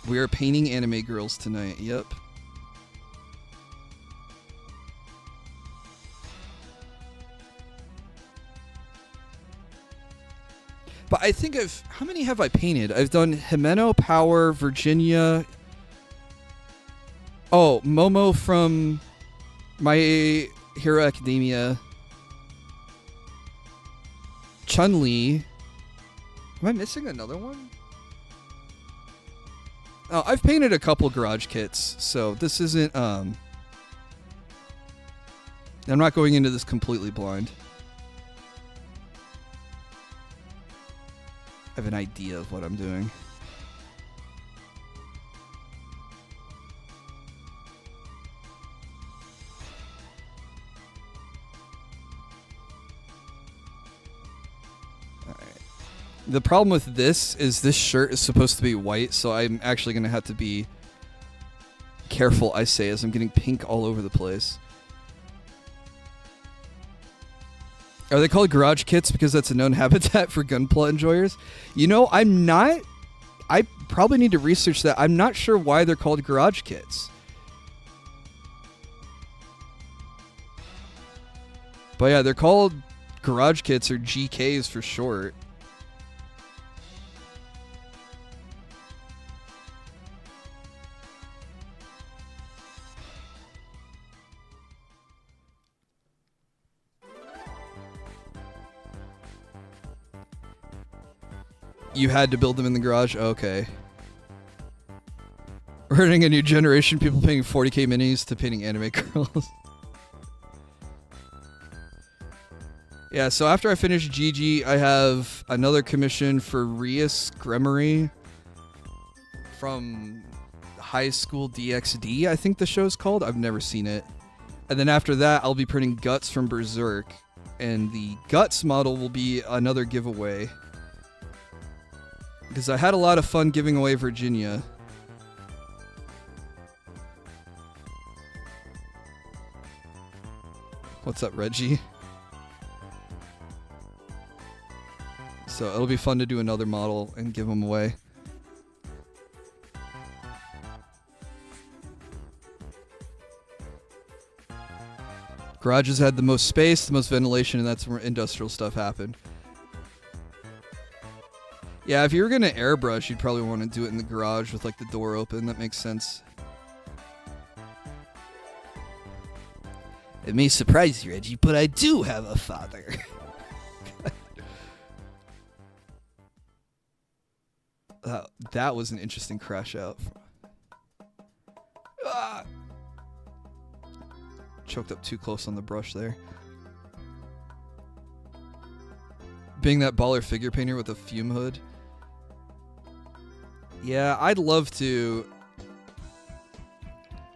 Speaker 1: We are painting anime girls tonight. Yep. But I think how many have I painted? I've done Himeno, Power, Virginia. Oh, Momo from My Hero Academia. Chun-Li. Am I missing another one? Oh, I've painted a couple garage kits, so this isn't, I'm not going into this completely blind. I have an idea of what I'm doing. The problem with this is this shirt is supposed to be white, so I'm actually going to have to be careful, I say, as I'm getting pink all over the place. Are they called garage kits because that's a known habitat for gunpla enjoyers? You know, I'm not... I probably need to research that. I'm not sure why they're called garage kits. But yeah, they're called garage kits, or GKs for short. You had to build them in the garage? Okay. We're hurting a new generation, people paying 40k minis to painting anime girls. Yeah, so after I finish Gigi, I have another commission for Rias Gremory from High School DxD, I think the show's called. I've never seen it. And then after that, I'll be printing Guts from Berserk. And the Guts model will be another giveaway. Because I had a lot of fun giving away Virginia. What's up, Reggie? So it'll be fun to do another model and give them away. Garages had the most space, the most ventilation, and that's where industrial stuff happened. Yeah, if you were going to airbrush, you'd probably want to do it in the garage with like the door open. That makes sense. It may surprise you, Reggie, but I do have a father. That was an interesting crash out. Ah! Choked up too close on the brush there. Being that baller figure painter with a fume hood. Yeah, I'd love to.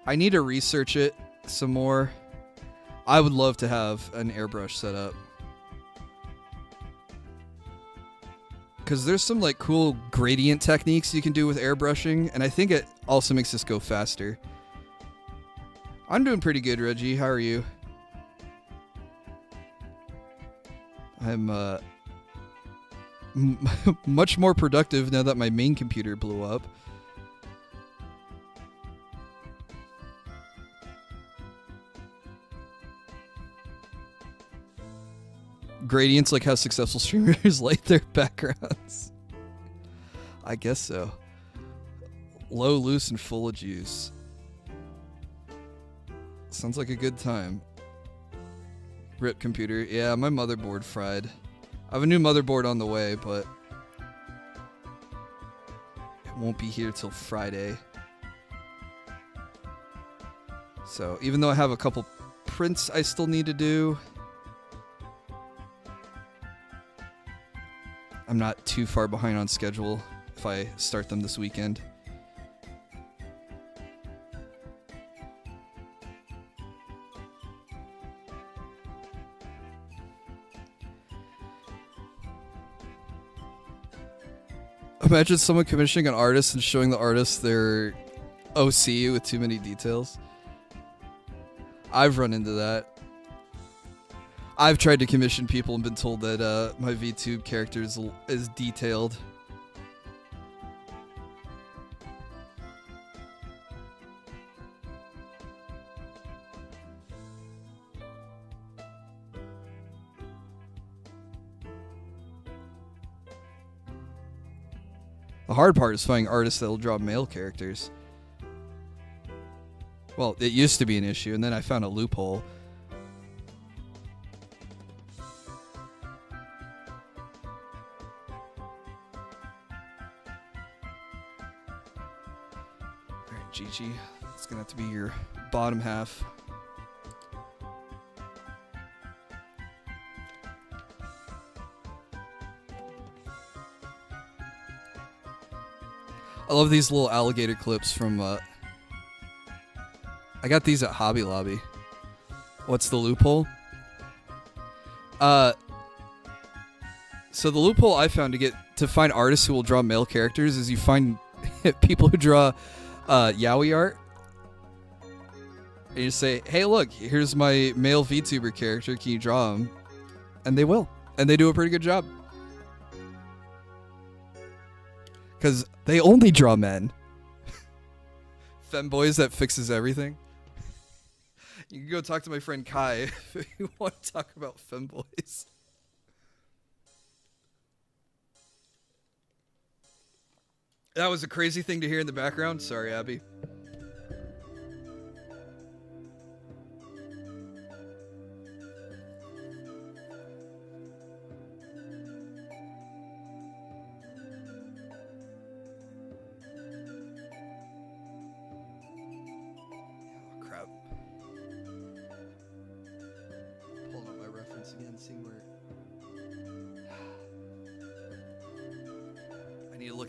Speaker 1: I need to research it some more. I would love to have an airbrush set up. Because there's some like cool gradient techniques you can do with airbrushing, and I think it also makes this go faster. I'm doing pretty good, Reggie. How are you? I'm much more productive now that my main computer blew up. Gradients, like how successful streamers light their backgrounds. I guess so. Low, loose, and full of juice. Sounds like a good time. Rip computer. Yeah, my motherboard fried. I have a new motherboard on the way, but it won't be here till Friday. So even though I have a couple prints I still need to do, I'm not too far behind on schedule if I start them this weekend. Imagine someone commissioning an artist and showing the artist their OC with too many details. I've run into that. I've tried to commission people and been told that my VTube character is detailed. The hard part is finding artists that will draw male characters. Well, it used to be an issue, and then I found a loophole. Alright, Gigi, it's gonna have to be your bottom half. I love these little alligator clips from, I got these at Hobby Lobby. What's the loophole? So the loophole I found to find artists who will draw male characters is you find people who draw yaoi art. And you say, hey, look, here's my male VTuber character. Can you draw him? And they will. And they do a pretty good job. Because they only draw men. Femboys that fixes everything. You can go talk to my friend Kai if you want to talk about femboys. That was a crazy thing to hear in the background. Sorry, Abby.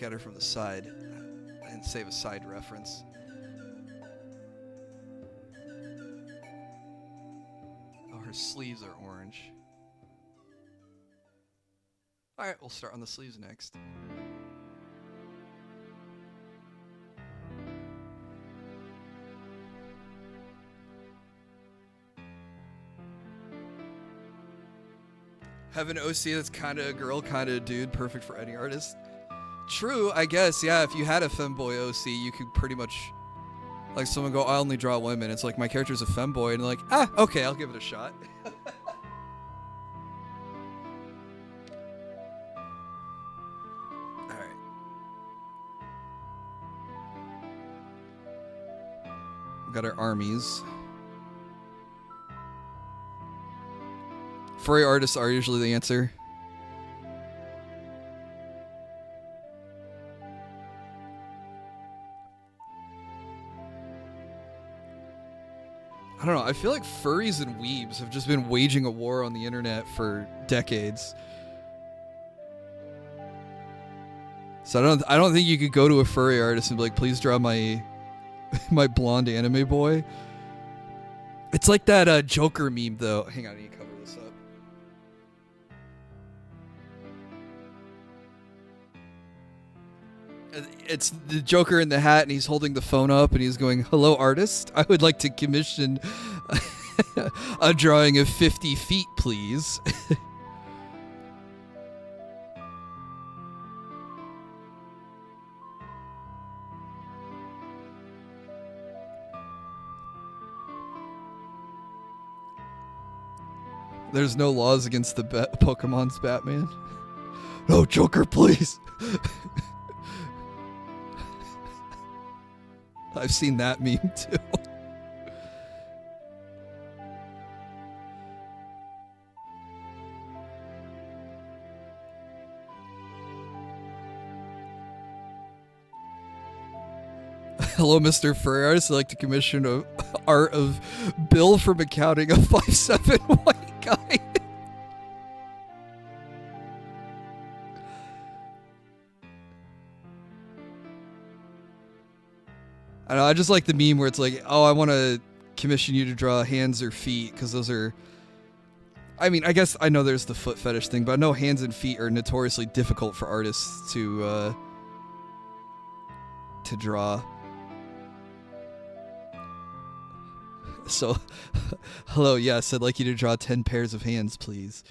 Speaker 1: At her from the side and save a side reference. Oh, her sleeves are orange. Alright, we'll start on the sleeves next. Have an OC that's kind of a girl, kind of a dude, perfect for any artist. True, I guess, yeah, if you had a femboy OC, you could pretty much, like, someone go, I only draw women. It's like, my character's a femboy, and like, okay, I'll give it a shot. Alright. We got our armies. Furry artists are usually the answer. I don't know, I feel like furries and weebs have just been waging a war on the internet for decades. So I don't think you could go to a furry artist and be like, please draw my my blonde anime boy. It's like that Joker meme though. Hang on, I need to cover this up. It's the Joker in the hat, and he's holding the phone up, and he's going, hello, artist. I would like to commission a drawing of 50 feet, please. There's no laws against the Pokemon's Batman. No, Joker, please. I've seen that meme too. Hello, Mr. Furry Artist. I'd like to commission a art of Bill from accounting, a 5'7" white guy. I know, I just like the meme where it's like, oh, I want to commission you to draw hands or feet, because those are... I mean, I guess I know there's the foot fetish thing, but I know hands and feet are notoriously difficult for artists to draw. So, hello, yes, I'd like you to draw 10 pairs of hands, please.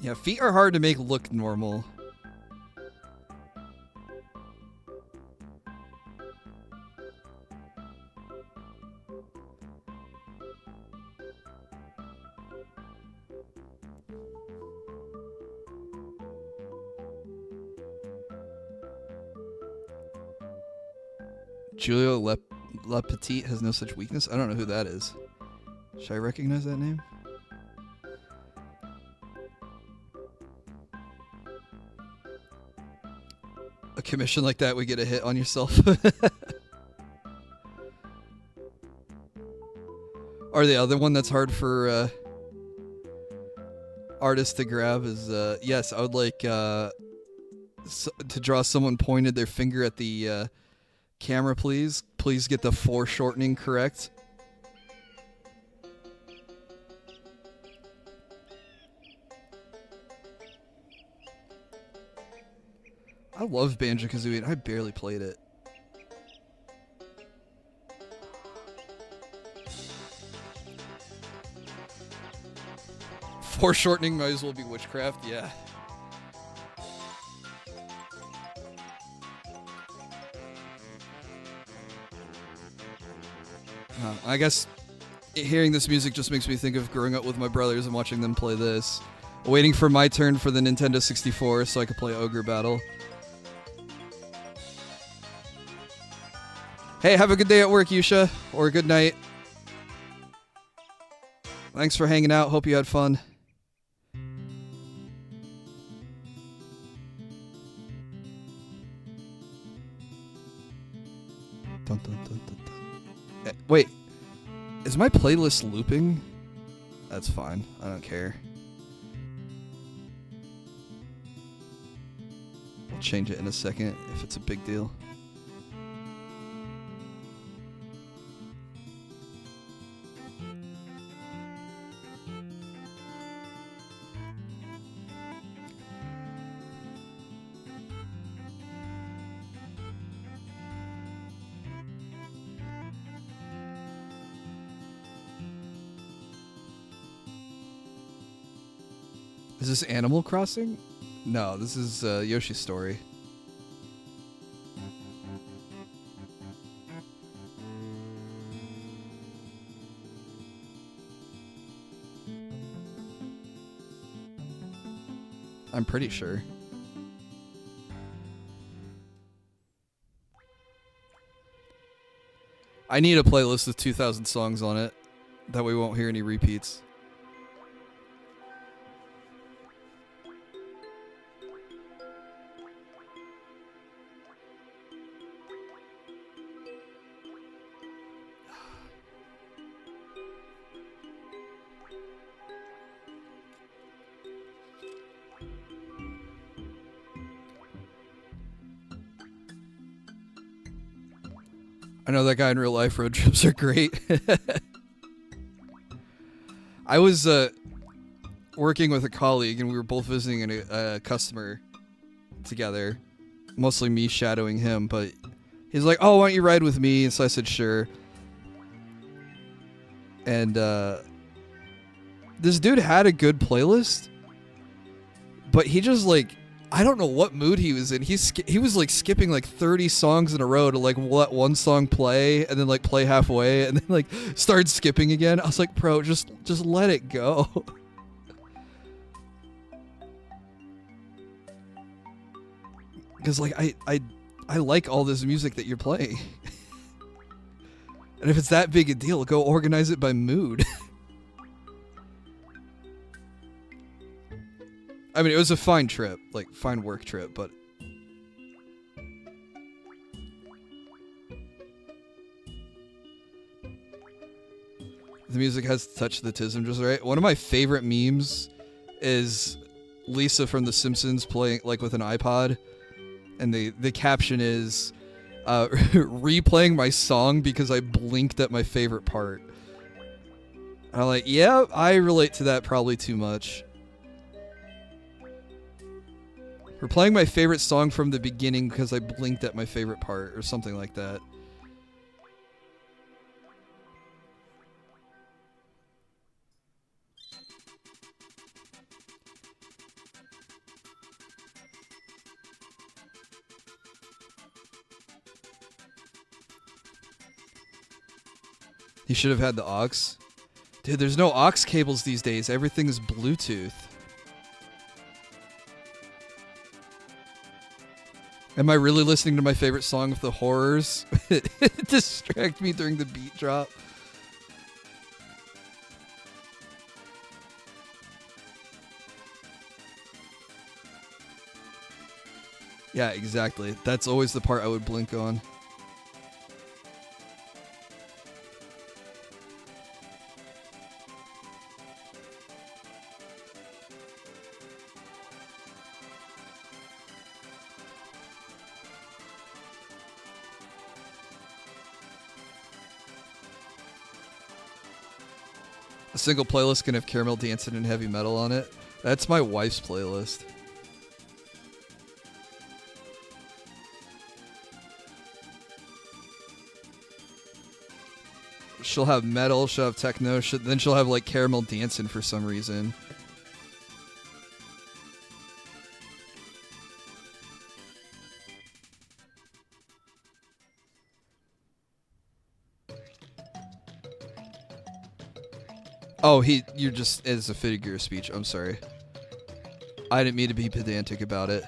Speaker 1: Yeah, feet are hard to make look normal. Julio Le Petit has no such weakness? I don't know who that is. Should I recognize that name? A commission like that would get a hit on yourself. Or the other one that's hard for artists to grab is, yes, I would like to draw someone pointed their finger at the camera, please. Please get the foreshortening correct. I love Banjo-Kazooie, and I barely played it. Foreshortening might as well be witchcraft, yeah. I guess hearing this music just makes me think of growing up with my brothers and watching them play this. Waiting for my turn for the Nintendo 64 so I could play Ogre Battle. Hey, have a good day at work, Yusha. Or a good night. Thanks for hanging out. Hope you had fun. Dun, dun, dun, dun, dun. Wait. Is my playlist looping? That's fine. I don't care. I'll change it in a second if it's a big deal. Is this Animal Crossing? No, this is Yoshi's Story. I'm pretty sure. I need a playlist with 2,000 songs on it. That way we won't hear any repeats. I know that guy in real life. Road trips are great. I was working with a colleague, and we were both visiting a customer together. Mostly me shadowing him, but he's like, "Oh, why don't you ride with me?" And so I said, "Sure." And this dude had a good playlist, but he just like, I don't know what mood he was in. He was like skipping like 30 songs in a row to like let one song play and then like play halfway and then like start skipping again. I was like, bro, just let it go. Because like I like all this music that you're playing. And if it's that big a deal, go organize it by mood. I mean, it was a fine trip, like, fine work trip, but... The music has to touch the tism just right. One of my favorite memes is Lisa from The Simpsons playing like with an iPod, and the caption is replaying my song because I blinked at my favorite part. And I'm like, yeah, I relate to that probably too much. We're playing my favorite song from the beginning because I blinked at my favorite part or something like that. He should have had the aux. Dude, there's no aux cables these days. Everything is Bluetooth. Am I really listening to my favorite song of the horrors? Distract me during the beat drop. Yeah, exactly. That's always the part I would blink on. A single playlist can have caramel dancing and heavy metal on it. That's my wife's playlist. She'll have metal, she'll have techno, then she'll have like caramel dancing for some reason. Oh, you're just, as a figure of speech. I'm sorry. I didn't mean to be pedantic about it.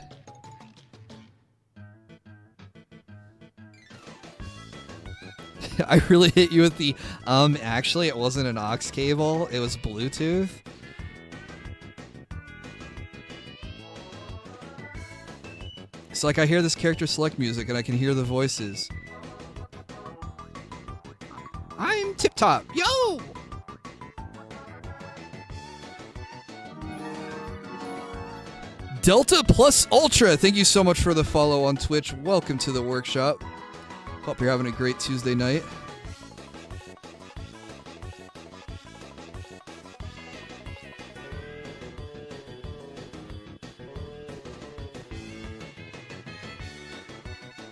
Speaker 1: I really hit you with the, actually it wasn't an aux cable, it was Bluetooth. It's like I hear this character select music and I can hear the voices. I'm Tip Top, yo! Delta Plus Ultra, thank you so much for the follow on Twitch. Welcome to the workshop. Hope you're having a great Tuesday night.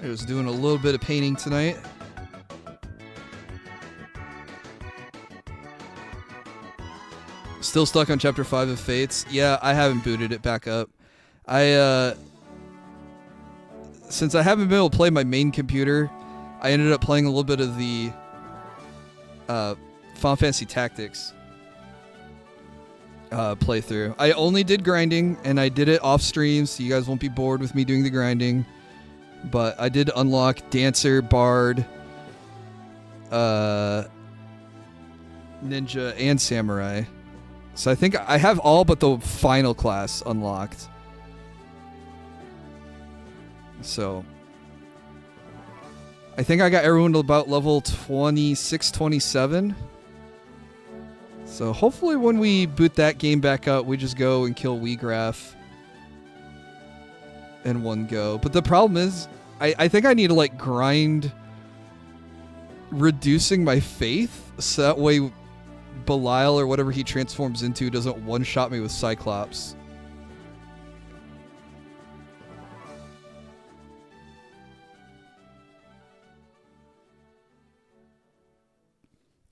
Speaker 1: I was doing a little bit of painting tonight. Still stuck on Chapter 5 of Fates. Yeah, I haven't booted it back up. Since I haven't been able to play my main computer, I ended up playing a little bit of the Final Fantasy Tactics playthrough. I only did grinding, and I did it off stream, so you guys won't be bored with me doing the grinding. But I did unlock Dancer, Bard, Ninja, and Samurai. So I think I have all but the final class unlocked. So I think I got everyone to about level 26, 27. So hopefully when we boot that game back up, we just go and kill Weegraph in one go. But the problem is, I think I need to like grind reducing my faith so that way Belial or whatever he transforms into doesn't one-shot me with Cyclops.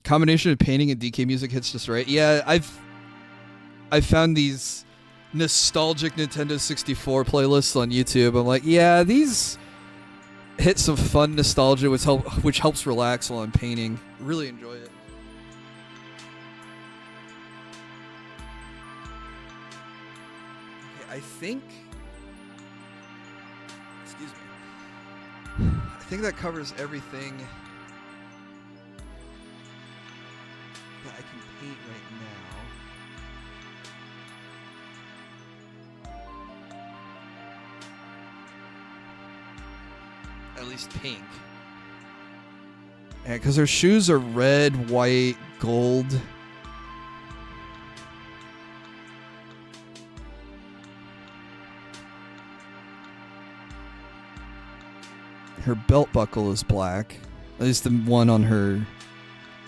Speaker 1: Combination of painting and DK music hits just right. Yeah, I've found these nostalgic Nintendo 64 playlists on YouTube. I'm like, yeah, these hit some fun nostalgia, which helps relax while I'm painting. Really enjoy it. Okay, I think that covers everything that I can paint right now. At least pink. Yeah, because her shoes are red, white, gold. Her belt buckle is black. At least the one on her,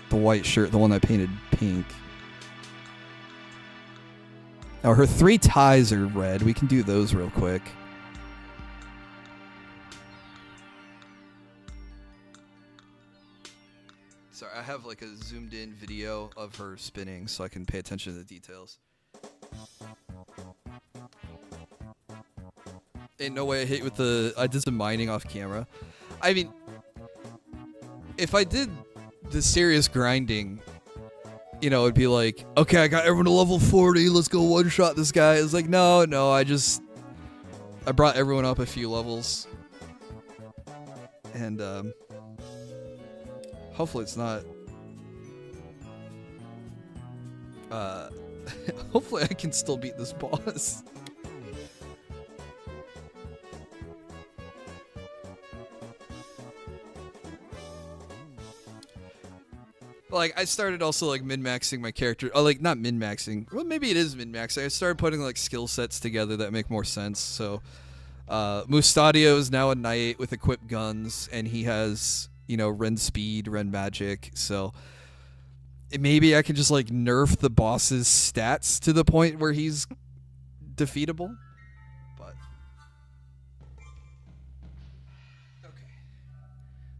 Speaker 1: the white shirt, the one I painted pink. Oh, her 3 ties are red. We can do those real quick. Sorry, I have like a zoomed in video of her spinning so I can pay attention to the details. Ain't no way I hit with the... I did some mining off camera. I mean, if I did the serious grinding, you know, it'd be like, okay, I got everyone to level 40, let's go one-shot this guy. It's like, no, I brought everyone up a few levels. And, hopefully it's not... hopefully I can still beat this boss. Like, I started also, like, min-maxing my character. Oh, like, not min-maxing. Well, maybe it is min-maxing. I started putting, like, skill sets together that make more sense. So, Mustadio is now a knight with equipped guns, and he has, you know, Ren speed, Ren magic. So, maybe I can just, like, nerf the boss's stats to the point where he's defeatable. But, okay.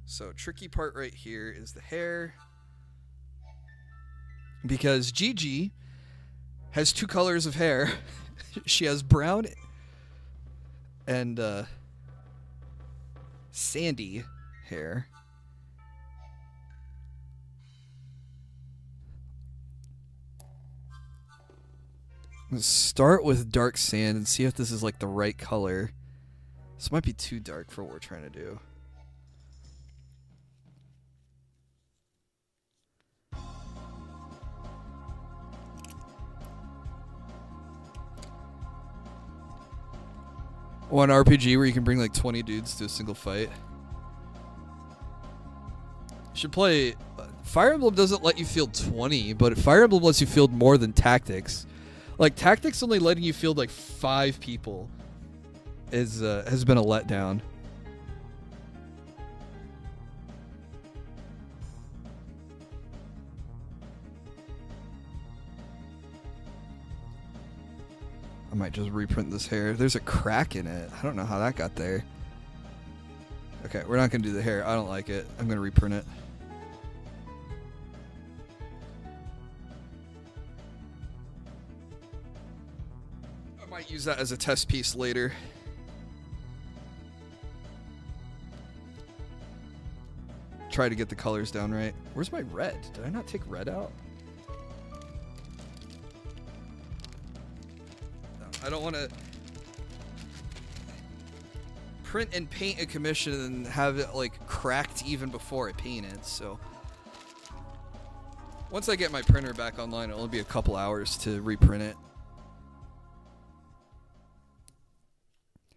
Speaker 1: So, tricky part right here is the hair. Because Gigi has 2 colors of hair. She has brown and sandy hair. Let's start with dark sand and see if this is like the right color. This might be too dark for what we're trying to do. One RPG where you can bring like 20 dudes to a single fight. You should play... Fire Emblem doesn't let you field 20, but Fire Emblem lets you field more than Tactics. Like, Tactics only letting you field like 5 people is has been a letdown. I might just reprint this hair. There's a crack in it. I don't know how that got there. Okay, we're not going to do the hair. I don't like it. I'm going to reprint it. I might use that as a test piece later. Try to get the colors down right. Where's my red? Did I not take red out? I don't want to print and paint a commission and have it like cracked even before I paint it. So once I get my printer back online, it'll only be a couple hours to reprint it.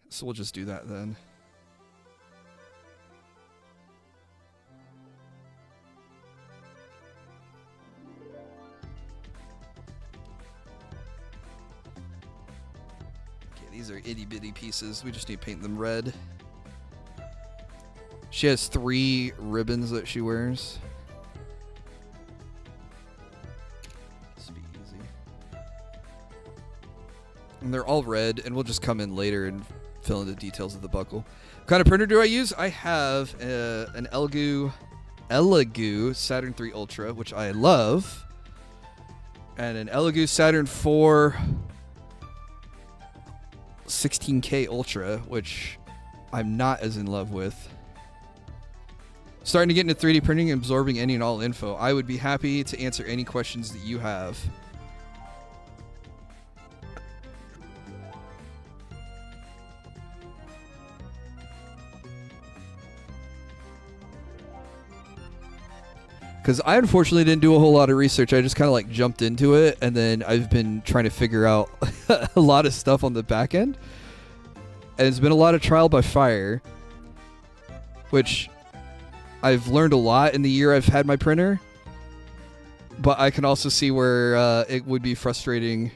Speaker 1: So we'll just do that then. These are itty bitty pieces. We just need to paint them red. She has 3 ribbons that she wears. This will be easy. And they're all red, and we'll just come in later and fill in the details of the buckle. What kind of printer do I use? I have an Elegoo Saturn 3 Ultra, which I love, and an Elegoo Saturn 4 16K Ultra, which I'm not as in love with. Starting to get into 3D printing and absorbing any and all info. I would be happy to answer any questions that you have. Because I unfortunately didn't do a whole lot of research. I just kind of like jumped into it, and then I've been trying to figure out a lot of stuff on the back end. And it's been a lot of trial by fire, which I've learned a lot in the year I've had my printer. But I can also see where it would be frustrating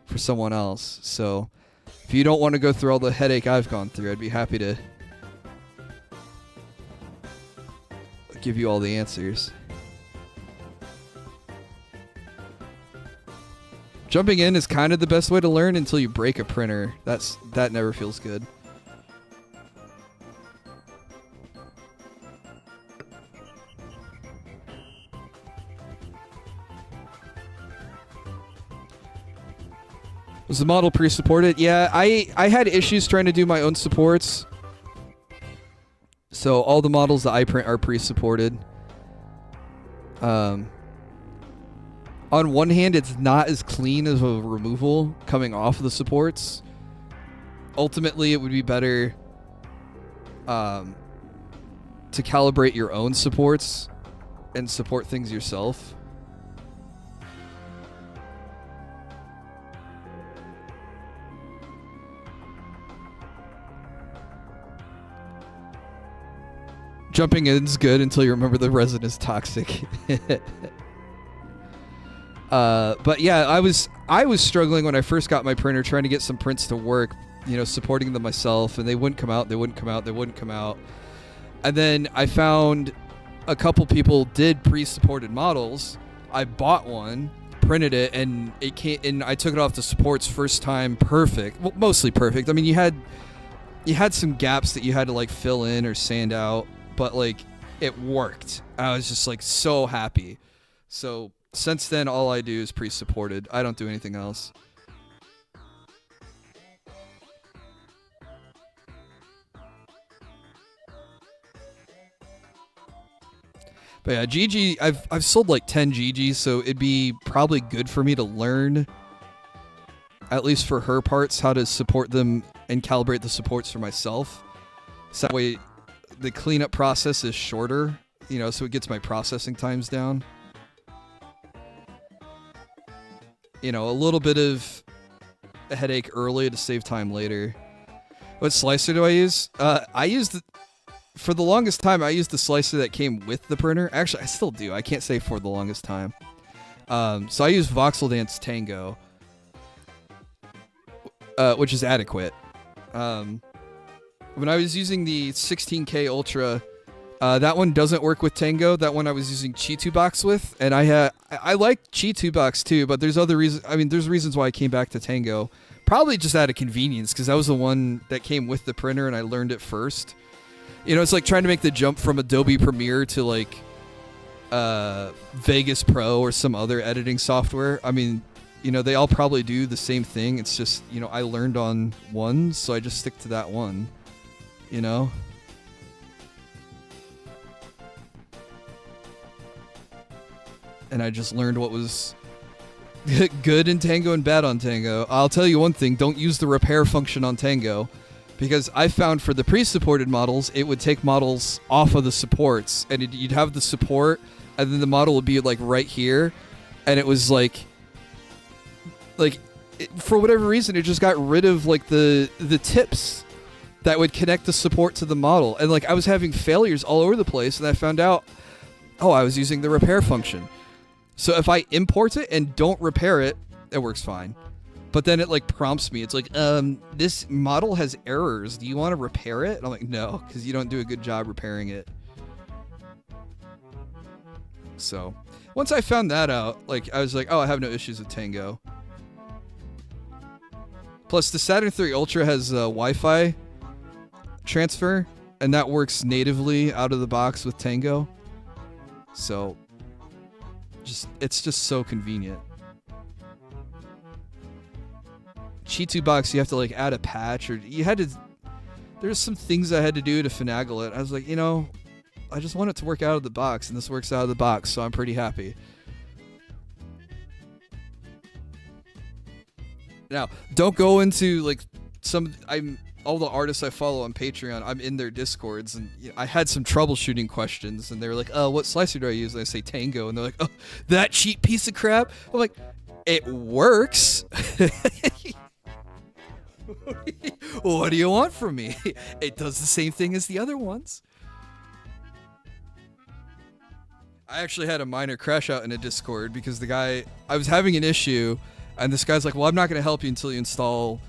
Speaker 1: for someone else. So if you don't want to go through all the headache I've gone through, I'd be happy to give you all the answers. Jumping in is kind of the best way to learn until you break a printer. That never feels good. Was the model pre-supported? Yeah, I had issues trying to do my own supports. So all the models that I print are pre-supported. On one hand, it's not as clean as a removal coming off of the supports. Ultimately, it would be better to calibrate your own supports and support things yourself. Jumping in's good until you remember the resin is toxic. But yeah, I was struggling when I first got my printer, trying to get some prints to work, you know, supporting them myself, and they wouldn't come out, they wouldn't come out, they wouldn't come out. And then I found a couple people did pre-supported models. I bought one, printed it, and it came, and I took it off the supports first time perfect. Well, mostly perfect. I mean, you had some gaps that you had to like fill in or sand out, but like it worked. I was just like so happy. So since then, all I do is pre-supported. I don't do anything else. But yeah, Gigi, I've sold like 10 Gigis, so it'd be probably good for me to learn, at least for her parts, how to support them and calibrate the supports for myself. So that way the cleanup process is shorter, you know, so it gets my processing times down. You know, a little bit of a headache early to save time later. What slicer do I use? For the longest time, I used the slicer that came with the printer. Actually, I still do. I can't say for the longest time. So I use Voxel Dance Tango, which is adequate. When I was using the 16K Ultra, that one doesn't work with Tango. That one I was using Chi2 Box with, and I like Chi2 Box too, but there's other reasons. I mean, there's reasons why I came back to Tango. Probably just out of convenience, because that was the one that came with the printer, and I learned it first. You know, it's like trying to make the jump from Adobe Premiere to like Vegas Pro or some other editing software. I mean, you know, they all probably do the same thing. It's just, you know, I learned on one, so I just stick to that one. You know? And I just learned what was good in Tango and bad on Tango. I'll tell you one thing, don't use the repair function on Tango, because I found for the pre-supported models, it would take models off of the supports, and you'd have the support, and then the model would be like right here, and it was like for whatever reason, it just got rid of like the tips that would connect the support to the model, and like I was having failures all over the place, and I found out, oh, I was using the repair function. So if I import it and don't repair it, it works fine. But then it like prompts me. It's like, this model has errors. Do you want to repair it? And I'm like, no, because you don't do a good job repairing it. So once I found that out, like I was like, oh, I have no issues with Tango. Plus the Saturn III Ultra has Wi-Fi transfer, and that works natively out of the box with Tango. So it's just so convenient. Chi2 Box, you have to like add a patch, or there's some things I had to do to finagle it. I was like, you know, I just want it to work out of the box, and this works out of the box, so I'm pretty happy. Now, don't go into like all the artists I follow on Patreon, I'm in their Discords, and you know, I had some troubleshooting questions, and they were like, oh, what slicer do I use? And I say Tango, and they're like, oh, that cheap piece of crap? I'm like, it works. What do you want from me? It does the same thing as the other ones. I actually had a minor crash out in a Discord because I was having an issue, and this guy's like, well, I'm not going to help you until you install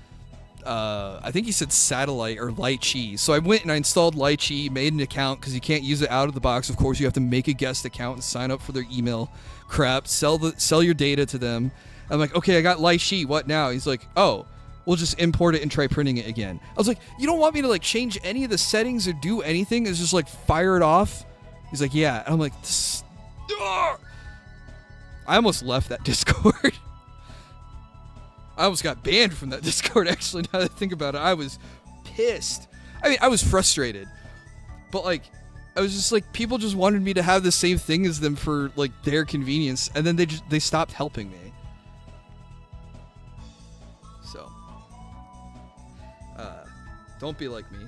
Speaker 1: I think he said satellite or Lychee. So I went and I installed Lychee, made an account because you can't use it out of the box. Of course, you have to make a guest account and sign up for their email crap. Sell your data to them. I'm like, okay, I got Lychee. What now? He's like, oh, we'll just import it and try printing it again. I was like, you don't want me to like change any of the settings or do anything? It's just like fire it off. He's like, yeah. And I'm like, I almost left that Discord. I almost got banned from that Discord, actually, now that I think about it. I was pissed. I mean, I was frustrated. But, like, I was just like, people just wanted me to have the same thing as them for, like, their convenience. And then they stopped helping me. So. Don't be like me.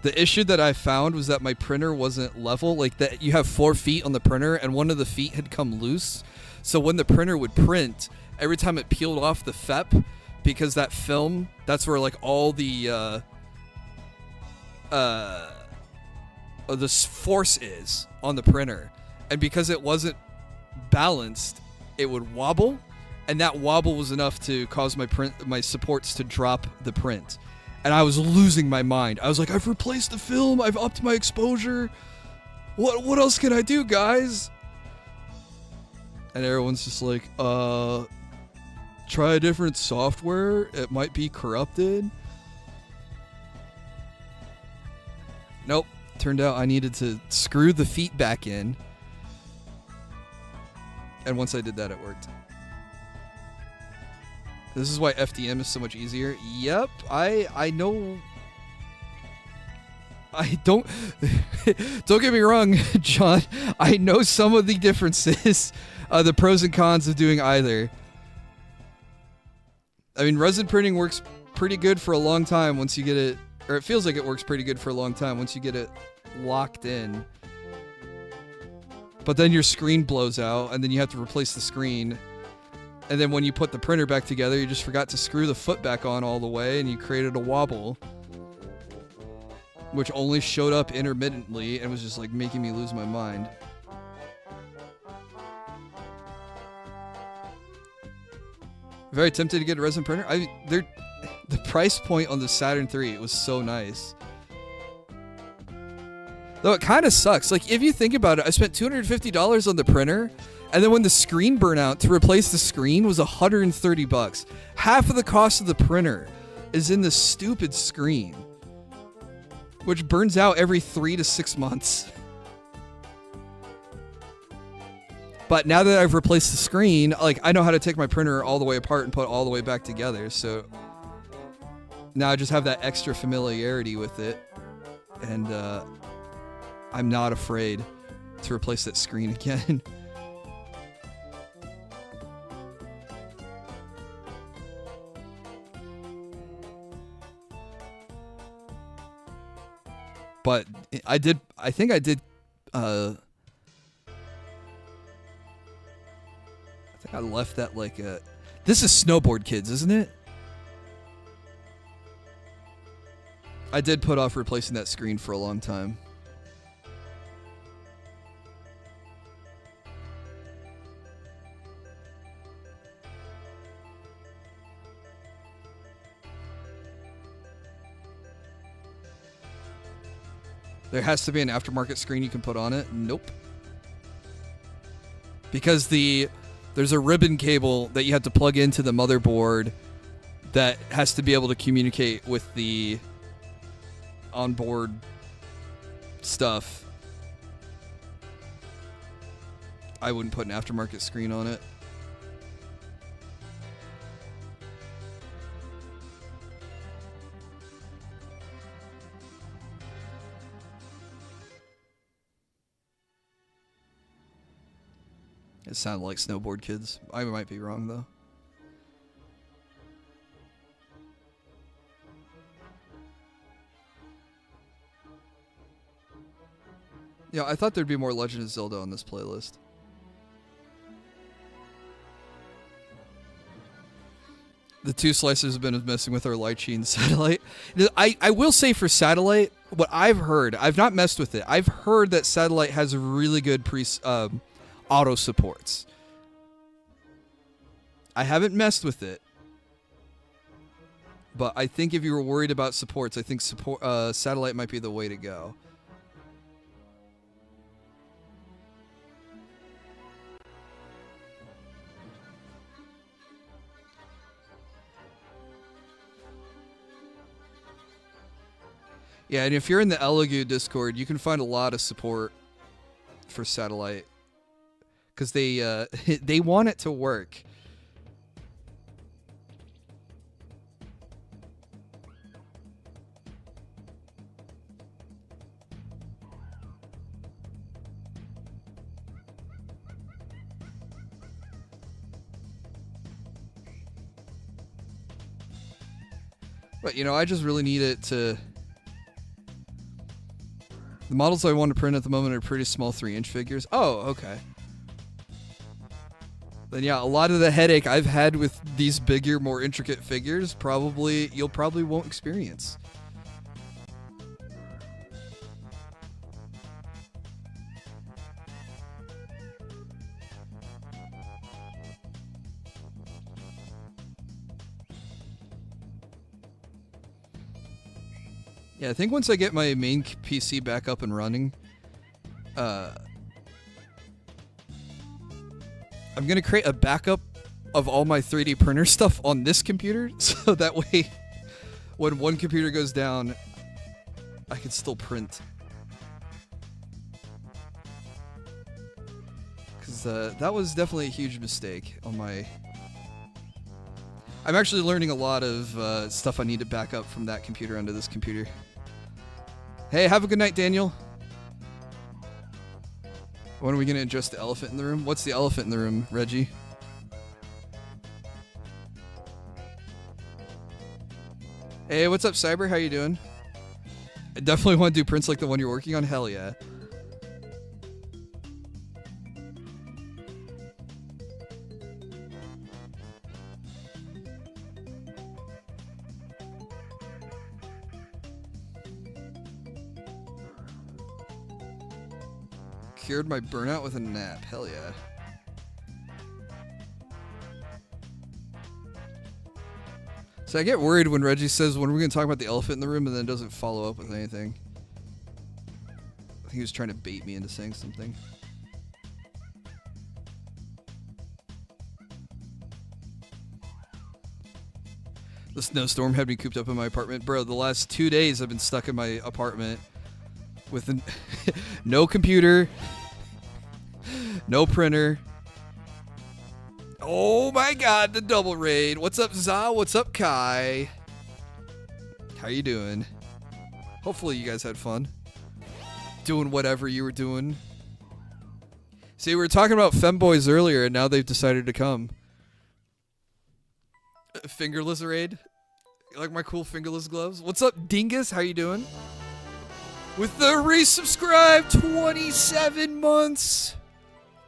Speaker 1: The issue that I found was that my printer wasn't level. Like, that you have 4 feet on the printer, and one of the feet had come loose. So when the printer would print, every time it peeled off the FEP, because that film, that's where like all the force is on the printer, and because it wasn't balanced, it would wobble, and that wobble was enough to cause my supports to drop the print. And I was losing my mind. I was like, I've replaced the film. I've upped my exposure. What else can I do, guys? And everyone's just like, try a different software. It might be corrupted. Nope. Turned out I needed to screw the feet back in. And once I did that, it worked. This is why FDM is so much easier. Yep, I know. I don't get me wrong, John. I know some of the differences, the pros and cons of doing either. I mean, resin printing works pretty good for a long time once you get it, or it feels like it works pretty good for a long time once you get it locked in. But then your screen blows out, and then you have to replace the screen. And then when you put the printer back together, you just forgot to screw the foot back on all the way, and you created a wobble, which only showed up intermittently and was just like making me lose my mind. Very tempted to get a resin printer. The price point on the Saturn 3, it was so nice. Though it kind of sucks. Like, if you think about it, I spent $250 on the printer. And then when the screen burnt out, to replace the screen was $130. Half of the cost of the printer is in the stupid screen, which burns out every 3 to 6 months. But now that I've replaced the screen, like, I know how to take my printer all the way apart and put it all the way back together. So now I just have that extra familiarity with it, and I'm not afraid to replace that screen again. But I think I left that like a... This is Snowboard Kids, isn't it? I did put off replacing that screen for a long time. There has to be an aftermarket screen you can put on it. Nope. Because there's a ribbon cable that you have to plug into the motherboard that has to be able to communicate with the onboard stuff. I wouldn't put an aftermarket screen on it. It sounded like Snowboard Kids. I might be wrong, though. Yeah, I thought there'd be more Legend of Zelda on this playlist. The two slicers have been messing with our Lychee and Satellite. I will say for Satellite, what I've heard, I've not messed with it. I've heard that Satellite has really good auto supports. I haven't messed with it, but I think if you were worried about supports, I think Satellite might be the way to go. Yeah, and if you're in the Elegoo Discord, you can find a lot of support for Satellite because they they want it to work. But you know, I just really need it to. The models I want to print at the moment are pretty small 3-inch figures. Oh, okay. Then yeah, a lot of the headache I've had with these bigger, more intricate figures, you'll probably won't experience. Yeah, I think once I get my main PC back up and running, I'm going to create a backup of all my 3D printer stuff on this computer, so that way when one computer goes down, I can still print. Because that was definitely a huge mistake on my... I'm actually learning a lot of stuff I need to back up from that computer onto this computer. Hey, have a good night, Daniel. When are we going to address the elephant in the room? What's the elephant in the room, Reggie? Hey, what's up, Cyber? How you doing? I definitely want to do prints like the one you're working on. Hell yeah. Cured my burnout with a nap. Hell yeah. So I get worried when Reggie says, when we're going to talk about the elephant in the room, and then doesn't follow up with anything. I think he was trying to bait me into saying something. The snowstorm had me cooped up in my apartment. Bro, the last 2 days I've been stuck in my apartment with no computer, no printer. Oh my god, the double raid. What's up, Za? What's up, Kai? How you doing? Hopefully you guys had fun doing whatever you were doing. See, we were talking about femboys earlier, and now they've decided to come. Fingerless raid. You like my cool fingerless gloves? What's up, Dingus? How you doing? With the resubscribe 27 months.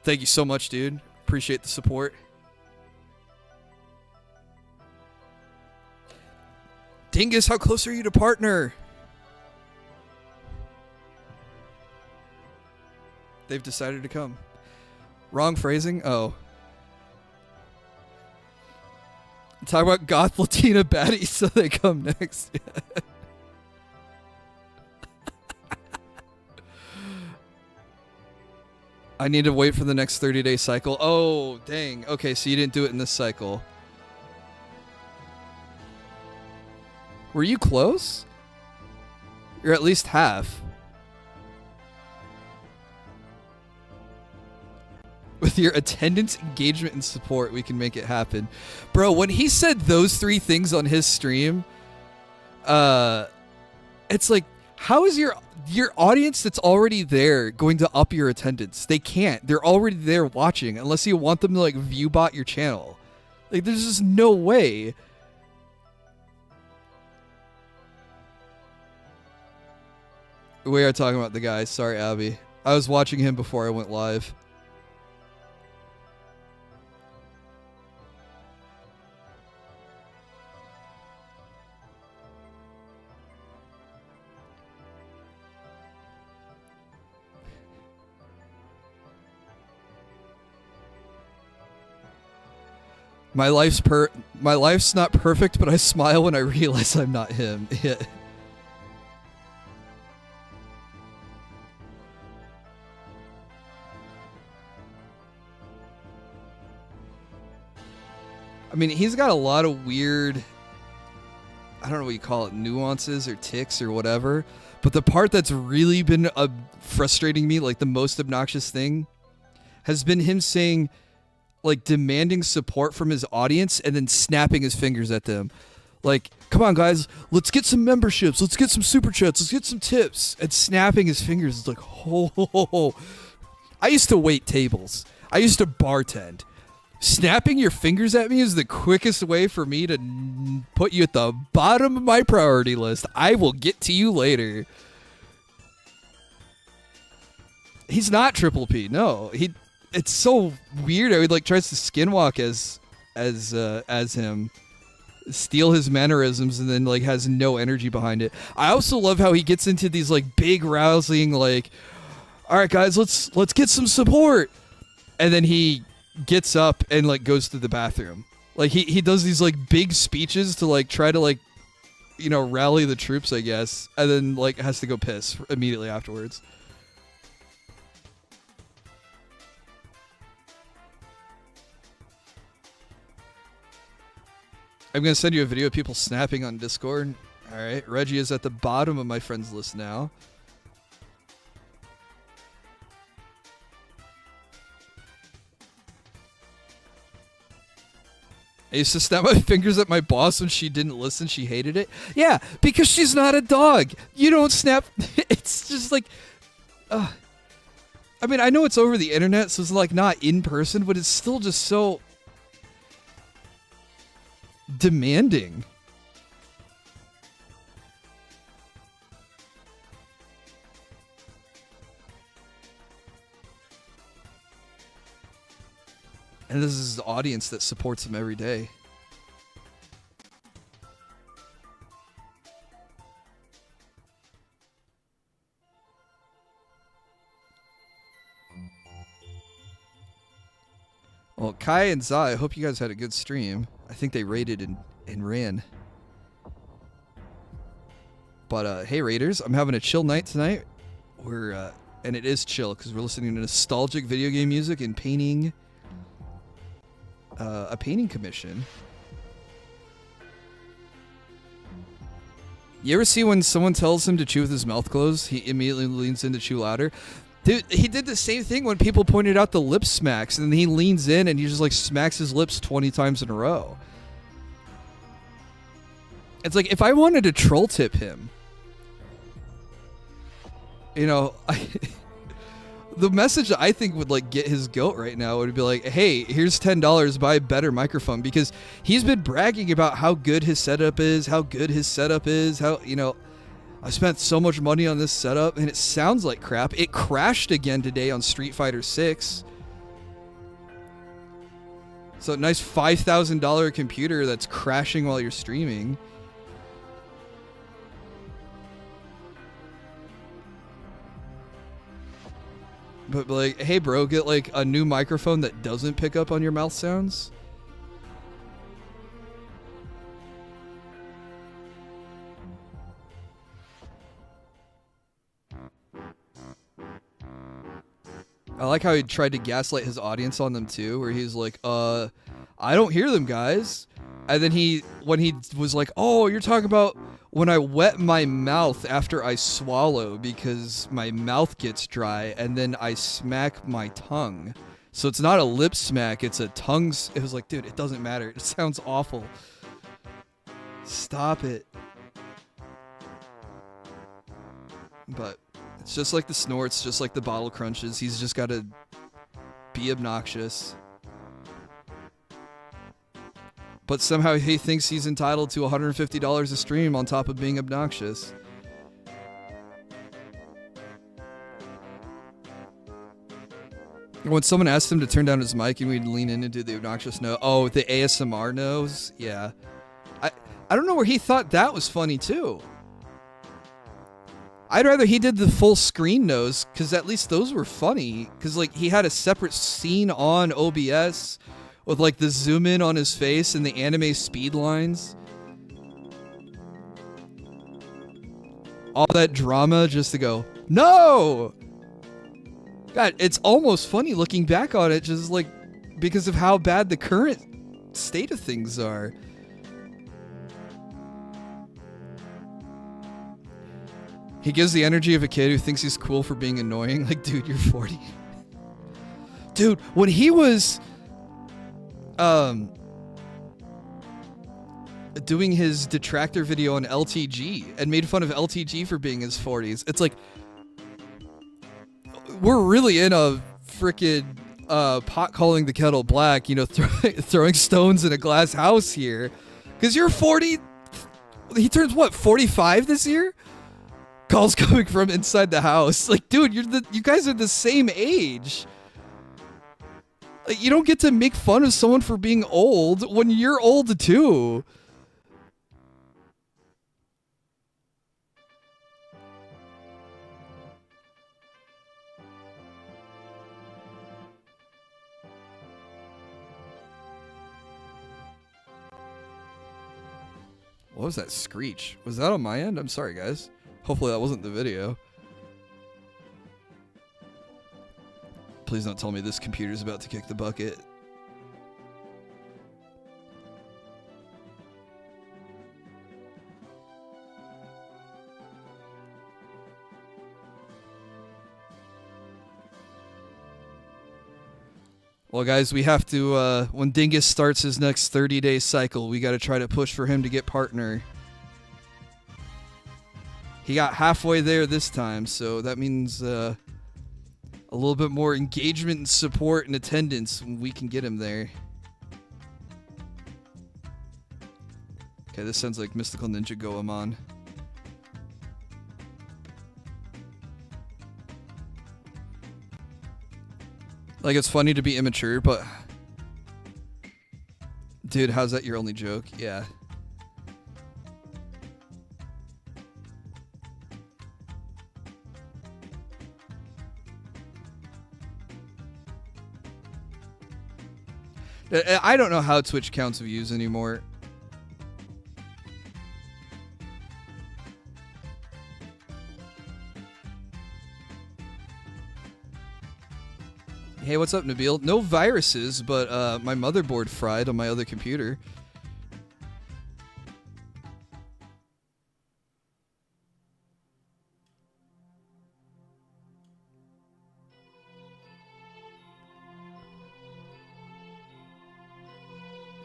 Speaker 1: Thank you so much, dude. Appreciate the support. Dingus, how close are you to partner? They've decided to come. Wrong phrasing? Oh. Talk about goth Latina baddies so they come next. I need to wait for the next 30-day cycle. Oh, dang. Okay, so you didn't do it in this cycle. Were you close? You're at least half. With your attendance, engagement, and support, we can make it happen. Bro, when he said those 3 things on his stream, it's like, how is your audience that's already there going to up your attendance? They can't. They're already there watching unless you want them to like view bot your channel. Like, there's just no way. We are talking about the guy. Sorry, Abby. I was watching him before I went live. My life's not perfect, but I smile when I realize I'm not him. Yeah. I mean, he's got a lot of weird, I don't know what you call it, nuances or tics or whatever. But the part that's really been frustrating me, like the most obnoxious thing, has been him saying, like, demanding support from his audience and then snapping his fingers at them. Like, come on, guys, let's get some memberships, let's get some super chats, let's get some tips. And snapping his fingers is like, oh. I used to wait tables. I used to bartend. Snapping your fingers at me is the quickest way for me to put you at the bottom of my priority list. I will get to you later. He's not Triple P. No, it's so weird. He like tries to skinwalk as him, steal his mannerisms, and then like has no energy behind it. I also love how he gets into these like big rousing like, all right guys, let's get some support, and then he gets up and like goes to the bathroom. Like he does these like big speeches to like try to like, you know, rally the troops, I guess, and then like has to go piss immediately afterwards. I'm gonna send you a video of people snapping on Discord. All right, Reggie is at the bottom of my friends list now. I used to snap my fingers at my boss when she didn't listen. She hated it. Yeah, because she's not a dog. You don't snap. It's just like, I mean, I know it's over the internet, so it's like not in person, but it's still just so demanding. And this is his audience that supports him every day. Well, Kai and Za, I hope you guys had a good stream. I think they raided and ran. But hey, Raiders, I'm having a chill night tonight. And it is chill because we're listening to nostalgic video game music and painting. A painting commission. You ever see when someone tells him to chew with his mouth closed, he immediately leans in to chew louder? Dude, he did the same thing when people pointed out the lip smacks, and then he leans in and he just like smacks his lips 20 times in a row. It's like, if I wanted to troll tip him, you know, the message I think would like get his goat right now would be like, hey, here's $10, buy a better microphone, because he's been bragging about how good his setup is, how, you know, I spent so much money on this setup and it sounds like crap. It crashed again today on Street Fighter 6. So a nice $5,000 computer that's crashing while you're streaming. But like, hey bro, get like a new microphone that doesn't pick up on your mouth sounds. I like how he tried to gaslight his audience on them too, where he's like, I don't hear them, guys. And then when he was like, oh, you're talking about when I wet my mouth after I swallow because my mouth gets dry, and then I smack my tongue. So it's not a lip smack, it's a tongue. It was like, dude, it doesn't matter. It sounds awful. Stop it. But it's just like the snorts, just like the bottle crunches. He's just got to be obnoxious. But somehow he thinks he's entitled to $150 a stream on top of being obnoxious. When someone asked him to turn down his mic and we'd lean in and do the obnoxious no. Oh, the ASMR nose? Yeah. I don't know where he thought that was funny too. I'd rather he did the full screen nose, because at least those were funny. Because like he had a separate scene on OBS with like the zoom in on his face and the anime speed lines. All that drama just to go, no! God, it's almost funny looking back on it, just like because of how bad the current state of things are. He gives the energy of a kid who thinks he's cool for being annoying. Like, dude, you're 40. Dude, when he was doing his detractor video on LTG and made fun of LTG for being his 40s, it's like, we're really in a freaking pot calling the kettle black, you know, throwing stones in a glass house here. Because you're 40. He turns, what, 45 this year? Calls coming from inside the house. Like, dude, you guys are the same age. Like, you don't get to make fun of someone for being old when you're old too. What was that screech? Was that on my end? I'm sorry, guys. Hopefully that wasn't the video. Please don't tell me this computer's about to kick the bucket. Well, guys, we have to, when Dingus starts his next 30-day cycle, we got to try to push for him to get partner. He got halfway there this time, so that means a little bit more engagement and support and attendance when we can get him there. Okay, this sounds like Mystical Ninja Goemon. Like, it's funny to be immature, but... Dude, how's that your only joke? Yeah. I don't know how Twitch counts views anymore. Hey, what's up, Nabil? No viruses, but my motherboard fried on my other computer.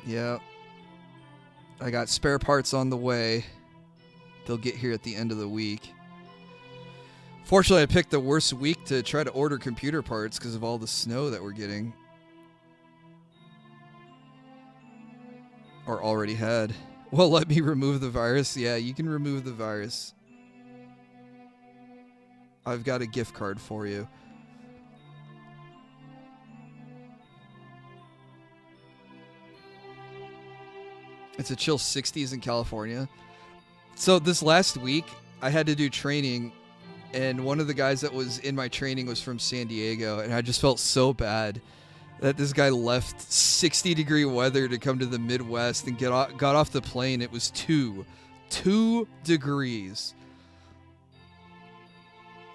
Speaker 1: Yeah. I got spare parts on the way. They'll get here at the end of the week. Fortunately, I picked the worst week to try to order computer parts because of all the snow that we're getting. Or already had. Well, let me remove the virus. Yeah, you can remove the virus. I've got a gift card for you. It's a chill 60s in California. So this last week, I had to do training, and one of the guys that was in my training was from San Diego, and I just felt so bad that this guy left 60-degree weather to come to the Midwest and got off the plane. It was 2 degrees.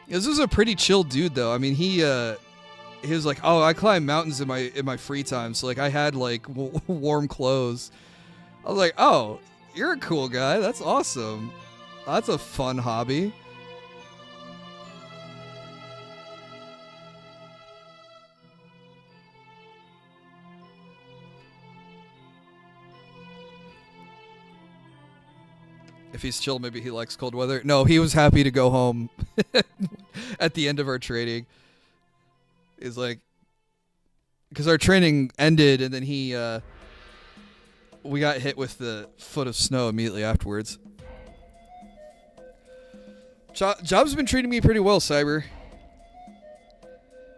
Speaker 1: This was a pretty chill dude, though. I mean, he was like, "Oh, I climb mountains in my free time, so like I had like warm clothes." I was like, "Oh, you're a cool guy. That's awesome. That's a fun hobby." If he's chill, maybe he likes cold weather. No, he was happy to go home at the end of our training. He's like, because our training ended, and then we got hit with the foot of snow immediately afterwards. Job's been treating me pretty well, Cyber.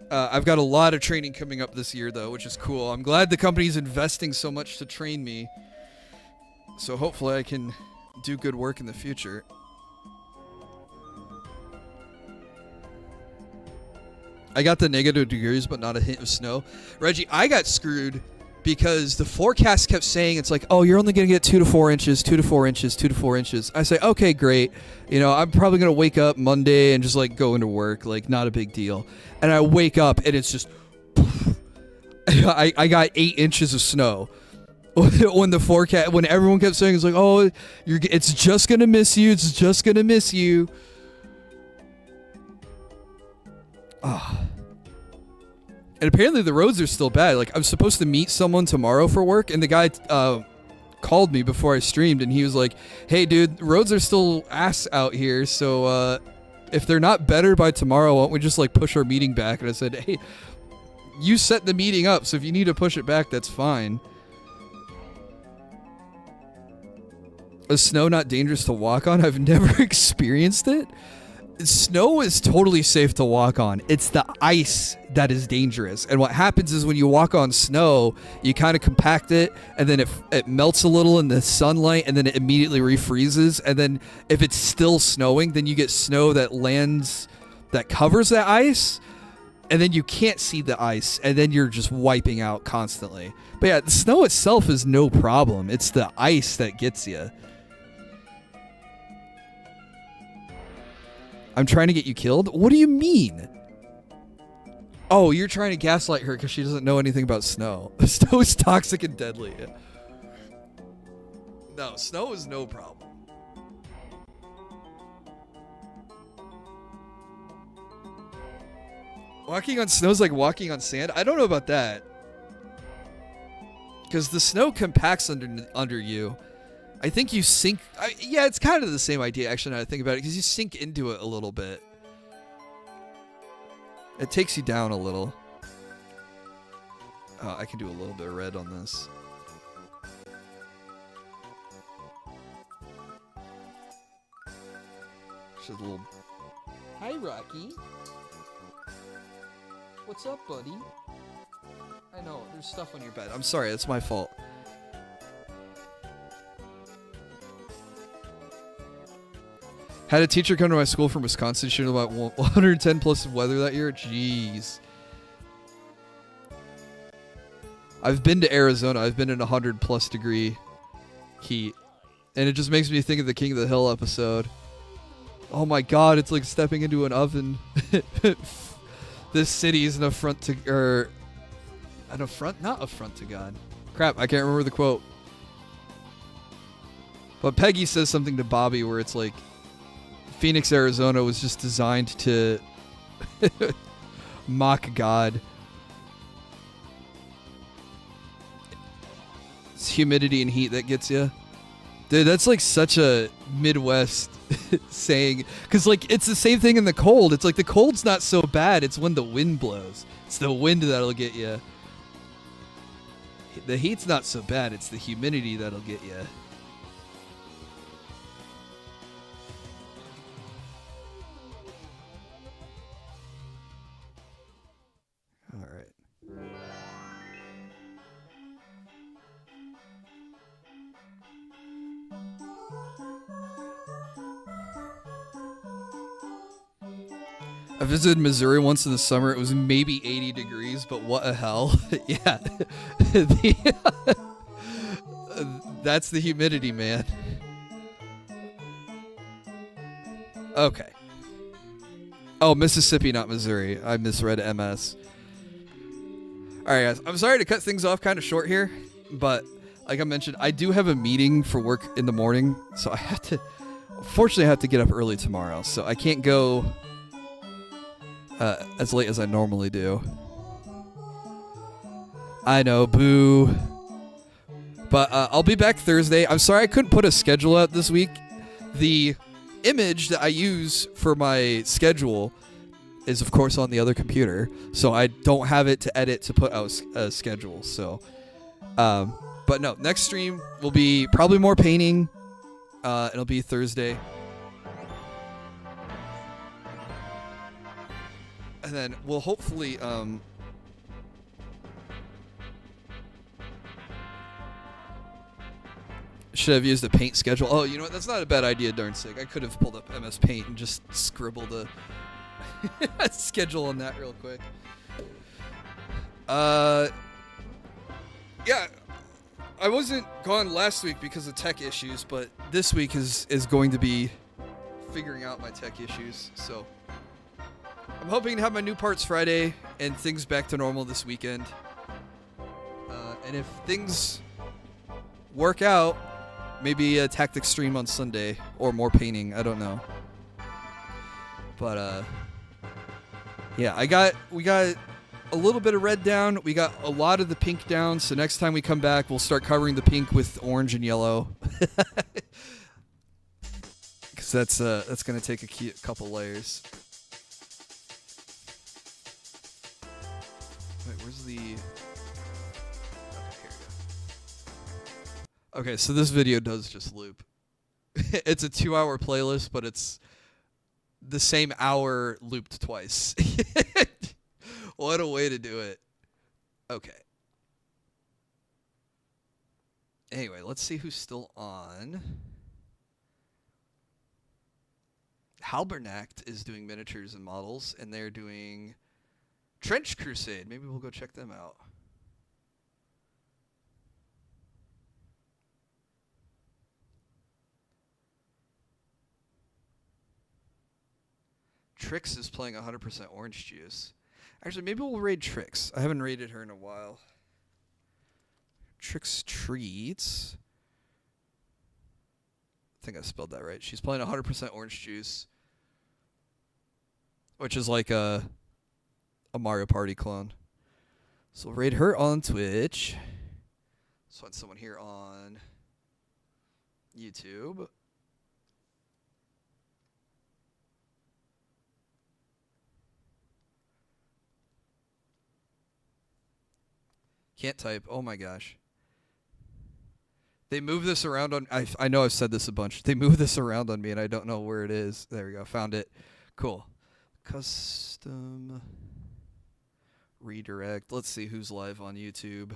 Speaker 1: I've got a lot of training coming up this year, though, which is cool. I'm glad the company's investing so much to train me. So hopefully I can do good work in the future. I got the negative degrees, but not a hint of snow. Reggie, I got screwed because the forecast kept saying it's like, oh, you're only going to get 2 to 4 inches, 2 to 4 inches, 2 to 4 inches. I say, okay, great. You know, I'm probably going to wake up Monday and just like go into work, like not a big deal. And I wake up and it's just, I got 8 inches of snow. When the forecast, when everyone kept saying it's like, oh, it's just going to miss you. It's just going to miss you. Ah. And apparently the roads are still bad. Like, I'm supposed to meet someone tomorrow for work, and the guy called me before I streamed, and he was like, hey, dude, roads are still ass out here, so if they're not better by tomorrow, why don't we just, like, push our meeting back? And I said, hey, you set the meeting up, so if you need to push it back, that's fine. Is snow not dangerous to walk on? I've never experienced it. Snow is totally safe to walk on. It's the ice that is dangerous. And what happens is when you walk on snow, you kind of compact it, and then it melts a little in the sunlight, and then it immediately refreezes. And then if it's still snowing, then you get snow that lands, that covers that ice, and then you can't see the ice, and then you're just wiping out constantly. But yeah, the snow itself is no problem. It's the ice that gets you. I'm trying to get you killed? What do you mean? Oh, you're trying to gaslight her because she doesn't know anything about snow. Snow is toxic and deadly. No, snow is no problem. Walking on snow is like walking on sand? I don't know about that. Because the snow compacts under you. I think you sink... yeah, it's kind of the same idea, actually, now I think about it, because you sink into it a little bit. It takes you down a little. Oh, I can do a little bit of red on this. Just a little... Hi, Rocky. What's up, buddy? I know, there's stuff on your bed. I'm sorry, that's my fault. Had a teacher come to my school from Wisconsin shooting about 110 plus weather that year. Jeez. I've been to Arizona. I've been in 100 plus degree heat. And it just makes me think of the King of the Hill episode. Oh my god, it's like stepping into an oven. This city is an affront to... an affront? Not affront to God. Crap, I can't remember the quote. But Peggy says something to Bobby where it's like... Phoenix, Arizona was just designed to mock God. It's humidity and heat that gets you. Dude, that's like such a Midwest saying. Because like it's the same thing in the cold. It's like the cold's not so bad. It's when the wind blows. It's the wind that'll get you. The heat's not so bad. It's the humidity that'll get you. I visited Missouri once in the summer. It was maybe 80 degrees, but what a hell. Yeah. That's the humidity, man. Okay. Oh, Mississippi, not Missouri. I misread MS. Alright, guys. I'm sorry to cut things off kind of short here, but like I mentioned, I do have a meeting for work in the morning, so I have to... Fortunately, I have to get up early tomorrow, so I can't go... as late as I normally do. I know, boo. But I'll be back Thursday. I'm sorry I couldn't put a schedule out this week. The image that I use for my schedule is, of course, on the other computer. So I don't have it to edit to put out a schedule. So, but no, next stream will be probably more painting. It'll be Thursday. And then we'll hopefully, should have used a paint schedule. Oh, you know what? That's not a bad idea, darn sick. I could have pulled up MS Paint and just scribbled a schedule on that real quick. Yeah, Yeah, I wasn't gone last week because of tech issues, but this week is going to be figuring out my tech issues. So I'm hoping to have my new parts Friday and things back to normal this weekend. And if things work out, maybe a tactic stream on Sunday or more painting. I don't know. But yeah, we got a little bit of red down. We got a lot of the pink down. So next time we come back, we'll start covering the pink with orange and yellow. Because that's gonna take a couple layers. Wait, where's the? Okay, here we go. Okay, so this video does just loop. It's a 2-hour playlist, but it's the same hour looped twice. What a way to do it. Okay. Anyway, let's see who's still on. Halbernacht is doing miniatures and models, and they're doing Trench Crusade. Maybe we'll go check them out. Trix is playing 100% orange juice. Actually, maybe we'll raid Trix. I haven't raided her in a while. Trix Treats. I think I spelled that right. She's playing 100% orange juice, which is like a Mario Party clone. So we'll raid her on Twitch. Let's find someone here on YouTube. Can't type. Oh my gosh. They move this around on... I know I've said this a bunch. They move this around on me and I don't know where it is. There we go. Found it. Cool. Custom redirect. Let's see who's live on YouTube.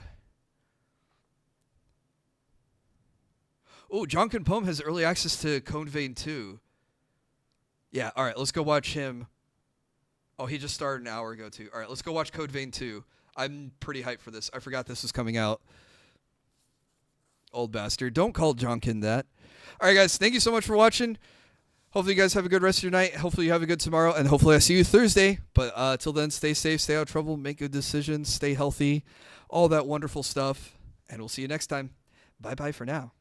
Speaker 1: Oh, Jonkin Poem has early access to Code Vein 2. Yeah, all right. Let's go watch him. Oh, he just started an hour ago too. All right, let's go watch Code Vein 2. I'm pretty hyped for this. I forgot this was coming out. Old bastard. Don't call Jonkin that. All right, guys. Thank you so much for watching. Hopefully you guys have a good rest of your night. Hopefully you have a good tomorrow. And hopefully I see you Thursday. But till then, stay safe, stay out of trouble, make good decisions, stay healthy, all that wonderful stuff. And we'll see you next time. Bye-bye for now.